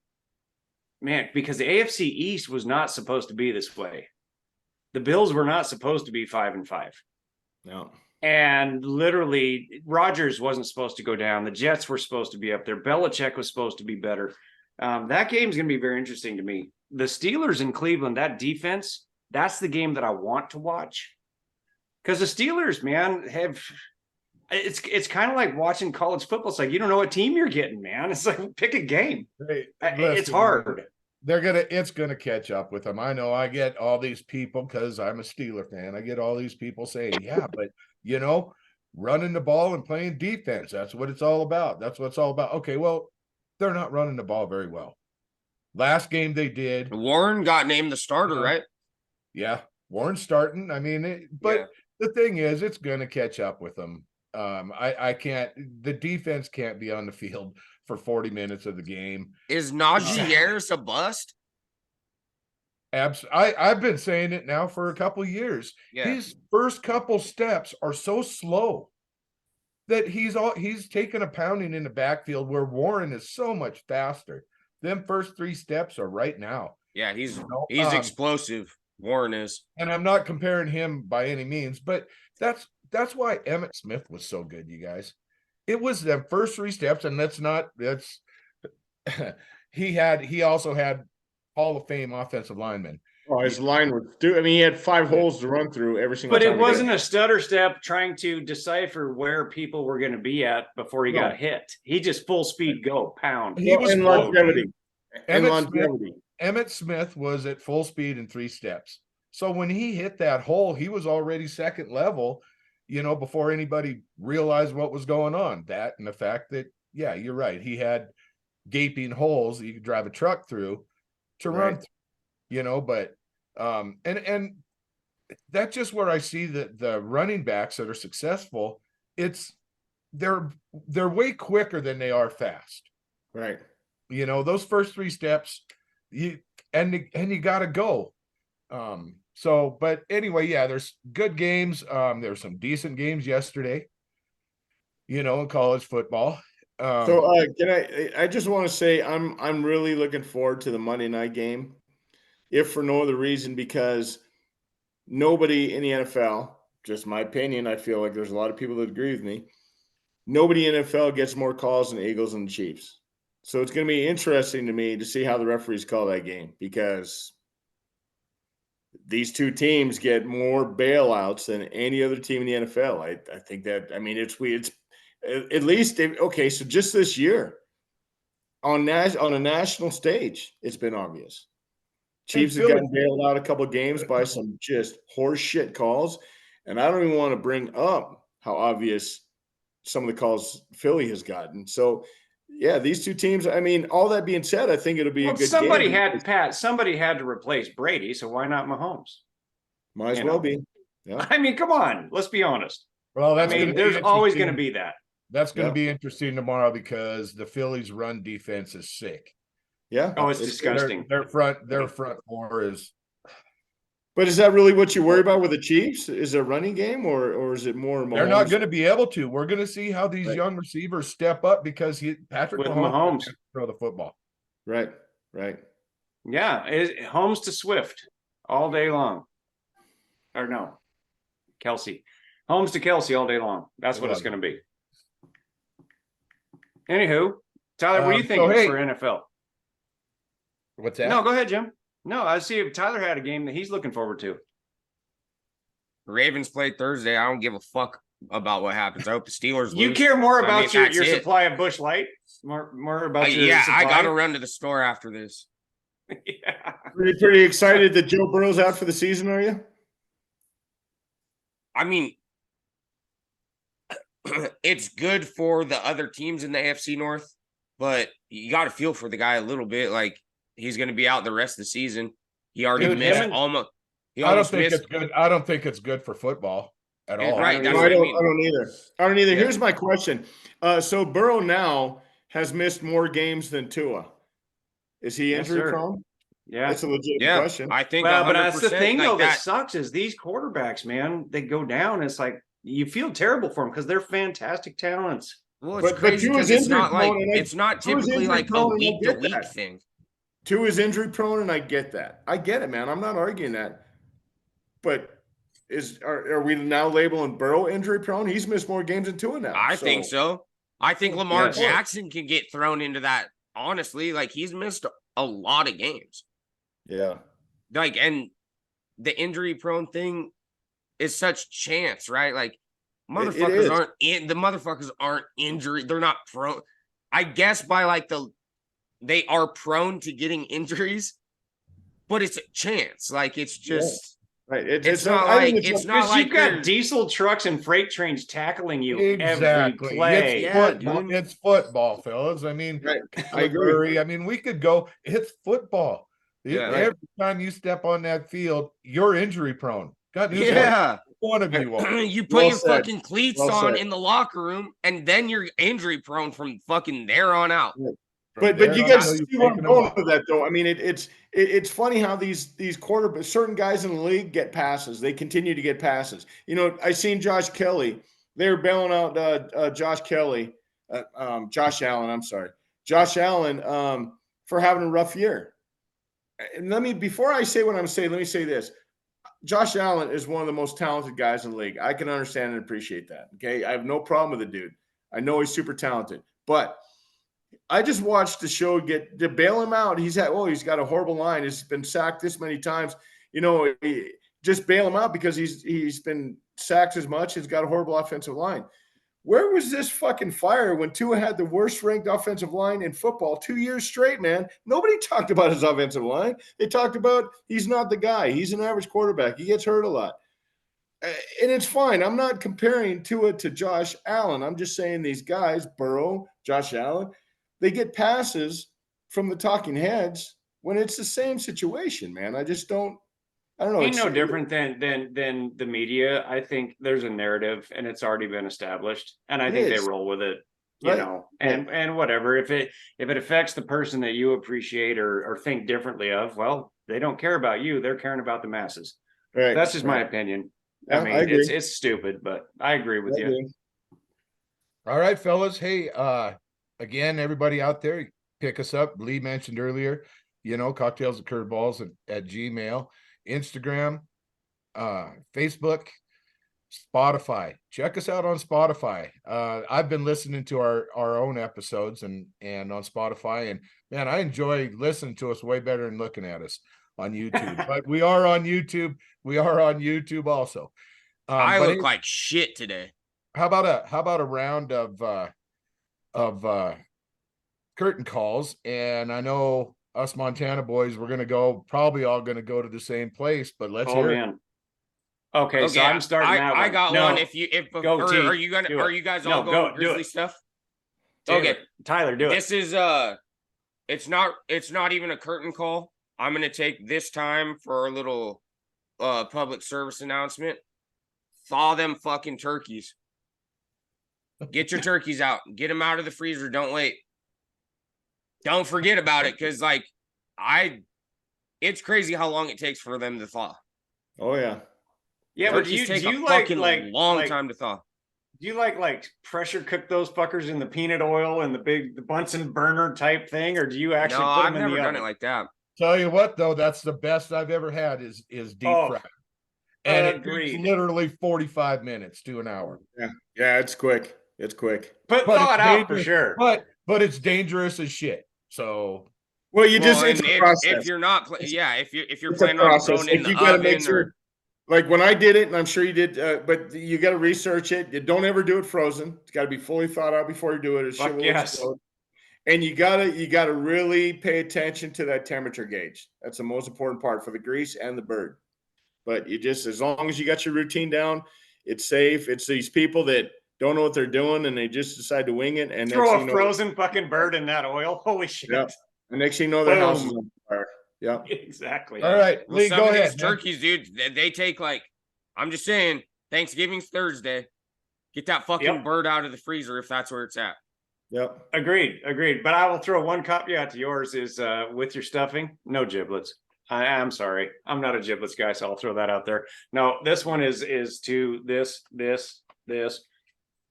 man, because the AFC East was not supposed to be this way. The Bills were not supposed to be 5-5. No. And literally, Rodgers wasn't supposed to go down. The Jets were supposed to be up there. Belichick was supposed to be better. That game's going to be very interesting to me. The Steelers in Cleveland, that defense, that's the game that I want to watch. Because the Steelers, man, it's kind of like watching college football. It's like you don't know what team you're getting, man. It's like pick a game. Hey, It's listen, hard. It's gonna catch up with them. I know. I get all these people because I'm a Steeler fan. I get all these people saying, "Yeah, but you know, running the ball and playing defense. That's what it's all about. That's what it's all about." Okay, well, they're not running the ball very well. Last game they did. Warren got named the starter, right? Yeah, Warren's starting. I mean, but Yeah. the thing is, it's gonna catch up with them. I can't. The defense can't be on the field for 40 minutes of the game. Is Najee Harris a bust? I've been saying it now for a couple of years. Yeah. His first couple steps are so slow that he's taking a pounding in the backfield where Warren is so much faster. Them first 3 steps are right now. Yeah, he's know, explosive. Warren is. And I'm not comparing him by any means, but that's why Emmitt Smith was so good, you guys. It was the first 3 steps, and he also had Hall of Fame offensive linemen. Oh, his line was I mean, he had 5 holes to run through every single But time. it wasn't a stutter step trying to decipher where people were going to be at before he No. got hit. He just full speed go pound. He was in full longevity. And Emmitt Smith- longevity. Emmitt Smith was at full speed in 3 steps. So when he hit that hole, he was already second level, before anybody realized what was going on. That and the fact that, yeah, you're right. He had gaping holes that you could drive a truck through to run through, but and that's just where I see the running backs that are successful. They're way quicker than they are fast. Right. Those first 3 steps, you got to go. But anyway, yeah, there's good games. There's some decent games yesterday, in college football. I just want to say I'm really looking forward to the Monday night game, if for no other reason because nobody in the NFL, just my opinion, I feel like there's a lot of people that agree with me. Nobody in the NFL gets more calls than the Eagles and the Chiefs. So it's going to be interesting to me to see how the referees call that game because these 2 teams get more bailouts than any other team in the NFL. I think that, I mean, it's at least, okay, so just this year on a national stage, it's been obvious. Chiefs have gotten bailed out a couple of games by some just horse shit calls. And I don't even want to bring up how obvious some of the calls Philly has gotten. So, yeah, these two teams, I mean, all that being said, I think it'll be a good somebody game. somebody had to replace Brady, so why not Mahomes? Might as well be. Yeah. I mean, come on, let's be honest. Well, there's always going to be that. That's going to be interesting tomorrow because the Phillies' run defense is sick. Yeah. Oh, it's disgusting. Their front four is. But is that really what you worry about with the Chiefs? Is it a running game or is it more Mahomes? They're not going to be able to. We're going to see how these young receivers step up because Patrick Mahomes can throw the football. Right. Yeah, Holmes to Swift all day long. Or no, Kelsey. Holmes to Kelsey all day long. That's what it's going to be. Anywho, Tyler, what do you think for NFL? What's that? No, go ahead, Jim. No, I see if Tyler had a game that he's looking forward to. Ravens play Thursday. I don't give a fuck about what happens. I hope the Steelers lose. You care more about your supply of Busch Light? More about your supply? I got to run to the store after this. Yeah. Pretty excited that Joe Burrow's out for the season, are you? I mean, it's good for the other teams in the AFC North, but you got to feel for the guy a little bit. Like, he's going to be out the rest of the season. He already missed almost. I don't think it's good. I don't think it's good for football at all. Right. I don't either. Yeah. Here's my question. So Burrow now has missed more games than Tua. Is he injury prone? Yeah. That's a legit question. I think but that's the thing though that sucks is these quarterbacks, man, they go down. It's like you feel terrible for them because they're fantastic talents. Well, it's crazy because it's not typically like a week to week thing. Tua is injury prone, and I get that. I get it, man. I'm not arguing that. But are we now labeling Burrow injury prone? He's missed more games than Tua now. I think so. I think Lamar Jackson can get thrown into that. Honestly, like he's missed a lot of games. Yeah. Like, and the injury prone thing is such chance, right? Like motherfuckers aren't injury. They're not prone. I guess by they are prone to getting injuries, but it's a chance. Like it's just right. It's not like you've got diesel trucks and freight trains tackling you every play. It's football, fellas. I mean, I agree. I mean, we could go. It's football. Every time you step on that field, you're injury prone. Got news. One of you are. You put your fucking cleats on in the locker room, and then you're injury prone from fucking there on out. But you guys see where I'm going with that, though. I mean, it's funny how these quarterbacks, certain guys in the league get passes. They continue to get passes. You know, I seen Josh Kelly. They were bailing out Josh Allen. I'm sorry, Josh Allen for having a rough year. And before I say what I'm saying, let me say this. Josh Allen is one of the most talented guys in the league. I can understand and appreciate that. Okay. I have no problem with the dude. I know he's super talented, but I just watched the show to bail him out. He's got a horrible line. He's been sacked this many times. You know, just bail him out because he's been sacked as much. He's got a horrible offensive line. Where was this fucking fire when Tua had the worst ranked offensive line in football 2 years straight, man? Nobody talked about his offensive line. They talked about he's not the guy. He's an average quarterback. He gets hurt a lot. And it's fine. I'm not comparing Tua to Josh Allen. I'm just saying these guys, Burrow, Josh Allen, they get passes from the talking heads when it's the same situation, man. I don't know. Ain't no different than the media. I think there's a narrative and it's already been established. And I think they roll with it, you know, and whatever. If it affects the person that you appreciate or think differently of, well, they don't care about you. They're caring about the masses. Right. That's just my opinion. Yeah, I mean, it's stupid, but I agree with you. All right, fellas. Hey, again, everybody out there, pick us up. Lee mentioned earlier, you know, cocktails and curveballs at Gmail, Instagram, Facebook, Spotify. Check us out on Spotify. I've been listening to our own episodes and on Spotify, and man, I enjoy listening to us way better than looking at us on YouTube. But we are on YouTube. We are on YouTube also. I look like shit today. How about a round of curtain calls? And I know us Montana boys, we're probably all gonna go to the same place, but let's hear it. Okay, so I'm starting that I one. got No, one. go, Or T. are you gonna Do are it. you guys No, all going go, do Grizzly it. stuff? Do Okay. it. Tyler, do it. This is it's not even a curtain call. I'm gonna take this time for a little public service announcement. Thaw them fucking turkeys. Get your turkeys out. Get them out of the freezer. Don't wait. Don't forget about it, because like it's crazy how long it takes for them to thaw. Oh yeah. Yeah, but Turkeys take do a you fucking like long time to thaw. do you like pressure cook those fuckers in the peanut oil and the Bunsen burner type thing, or do you actually No, put I've them in never the done oven? it like that. Tell you what, though, that's the best I've ever had is deep Oh, fried. And it agreed. takes literally 45 minutes to an hour. Yeah, it's quick. It's quick. But But thaw it's it out for dangerous, sure. but it's dangerous as shit. So Well, you just Well, it's and a process. if you're not, if you're It's a planning on process. throwing it in Like, the you got to make oven sure. or Like when I did it, and I'm sure you did, but you got to research it. You don't ever do it frozen. It's got to be fully thought out before you do it. Or shit Fuck will yes. explode. And you gotta really pay attention to that temperature gauge. That's the most important part for the grease and the bird. But you just, as long as you got your routine down, it's safe. It's these people that don't know what they're doing and they just decide to wing it. And Throw a frozen fucking bird in that oil. Holy shit. Yeah. And next thing you know, their house is Boom. on fire. Yeah. Exactly. all right, well, Lee, some go of ahead. these man. turkeys, dude, they take like, I'm just saying, Thanksgiving's Thursday. Get that fucking Yep. bird out of the freezer if that's where it's at. Yep. Agreed. But I will throw one caveat to yours is with your stuffing, no giblets. I'm sorry. I'm not a giblets guy, so I'll throw that out there. No, this one is to this.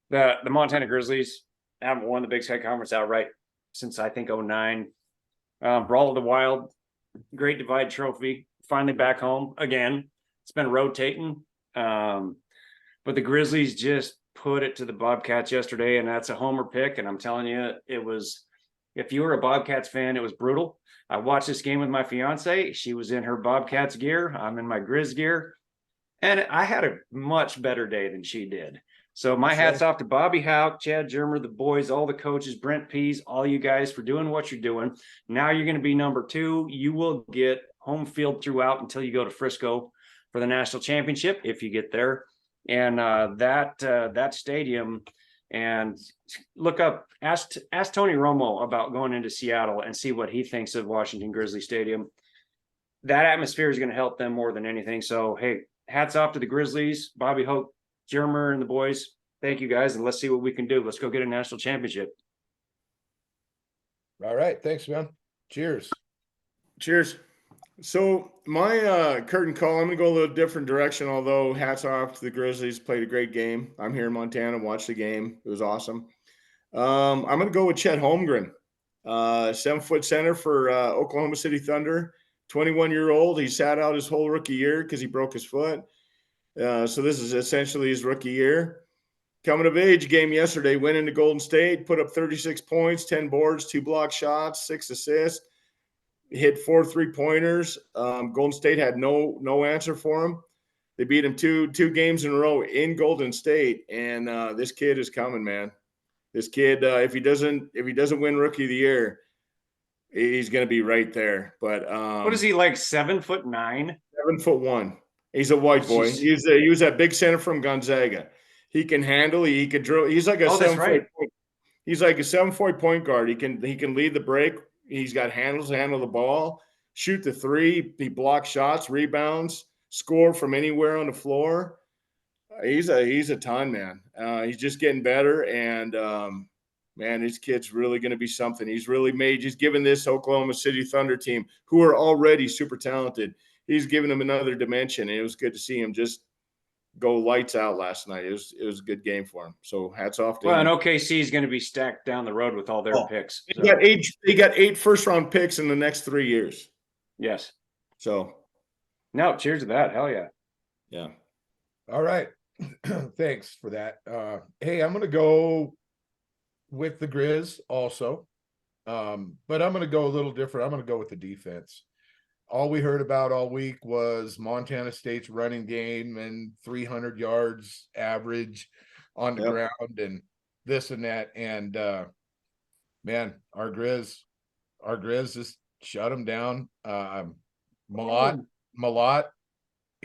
The Montana Grizzlies haven't won the Big Sky Conference outright since I think 09. Brawl of the Wild, Great Divide Trophy, finally back home again. It's been rotating. But the Grizzlies just put it to the Bobcats yesterday, and that's a homer pick. And I'm telling you, it was, if you were a Bobcats fan, it was brutal. I watched this game with my fiance. She was in her Bobcats gear. I'm in my Grizz gear. And I had a much better day than she did. So my hat's off to Bobby Houck, Chad Germer, the boys, all the coaches, Brent Pease, all you guys for doing what you're doing. Now you're going to be number 2. You will get home field throughout until you go to Frisco for the national championship, if you get there. And that stadium, and look up, ask Tony Romo about going into Seattle and see what he thinks of Washington Grizzly Stadium. That atmosphere is going to help them more than anything. So, hey, hats off to the Grizzlies, Bobby Hope, Germer, and the boys. Thank you guys, and let's see what we can do. Let's go get a national championship. All right, thanks, man. Cheers. Cheers. So my curtain call, I'm gonna go a little different direction. Although hats off to the Grizzlies, played a great game. I'm here in Montana, watched the game. It was awesome. I'm gonna go with Chet Holmgren, 7-foot center for Oklahoma City Thunder. 21-year-old. He sat out his whole rookie year because he broke his foot. So this is essentially his rookie year. Coming of age game yesterday, went into Golden State, put up 36 points, 10 boards, 2 block shots, 6 assists. Hit 4 3-pointers. Golden State had no answer for him. They beat him two games in a row in Golden State, and this kid is coming, man. This kid, if he doesn't win Rookie of the Year, he's going to be right there. But What is he, like 7'9"? 7'1". He's a white boy. He was that big center from Gonzaga. He can handle. He could drill. He's like a 7-foot. He's like a 7-foot point guard. He can lead the break. He's got handles to handle the ball, shoot the 3. He blocks shots, rebounds, score from anywhere on the floor. He's a ton, man. He's just getting better, and man, this kid's really going to be something. He's given this Oklahoma City Thunder team, who are already super talented, he's given them another dimension, and it was good to see him just go lights out last night. It was a good game for him. So hats off to him. And OKC is going to be stacked down the road with all their picks. So. They got 8 first-round picks in the next 3 years. Yes. So. No, cheers to that. Hell yeah. Yeah. All right. Thanks for that. Hey, I'm going to go with the Grizz also. But I'm going to go a little different. I'm going to go with the defense. All we heard about all week was Montana State's running game and 300 yards average on the ground and this and that. And man, our Grizz just shut them down. Malott,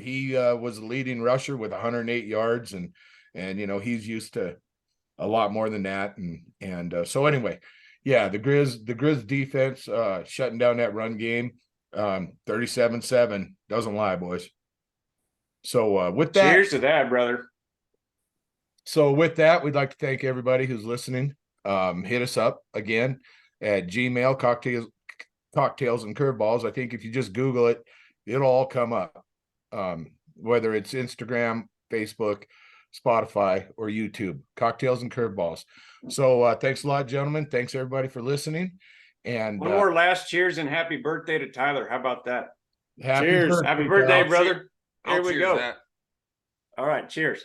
he was the leading rusher with 108 yards, and he's used to a lot more than that. And so anyway, yeah, the Grizz defense shutting down that run game, 37-7 doesn't lie, boys. So with that, cheers to that, brother. So with that, we'd like to thank everybody who's listening. Hit us up again at Gmail, cocktails and curveballs. I think if you just Google it, it'll all come up. Whether it's Instagram, Facebook, Spotify, or YouTube, cocktails and curveballs. So thanks a lot, gentlemen. Thanks everybody for listening. And one more last cheers and happy birthday to Tyler. How about that? Cheers. Happy birthday, I'll brother. I'll Here we cheers go. that. All right, cheers.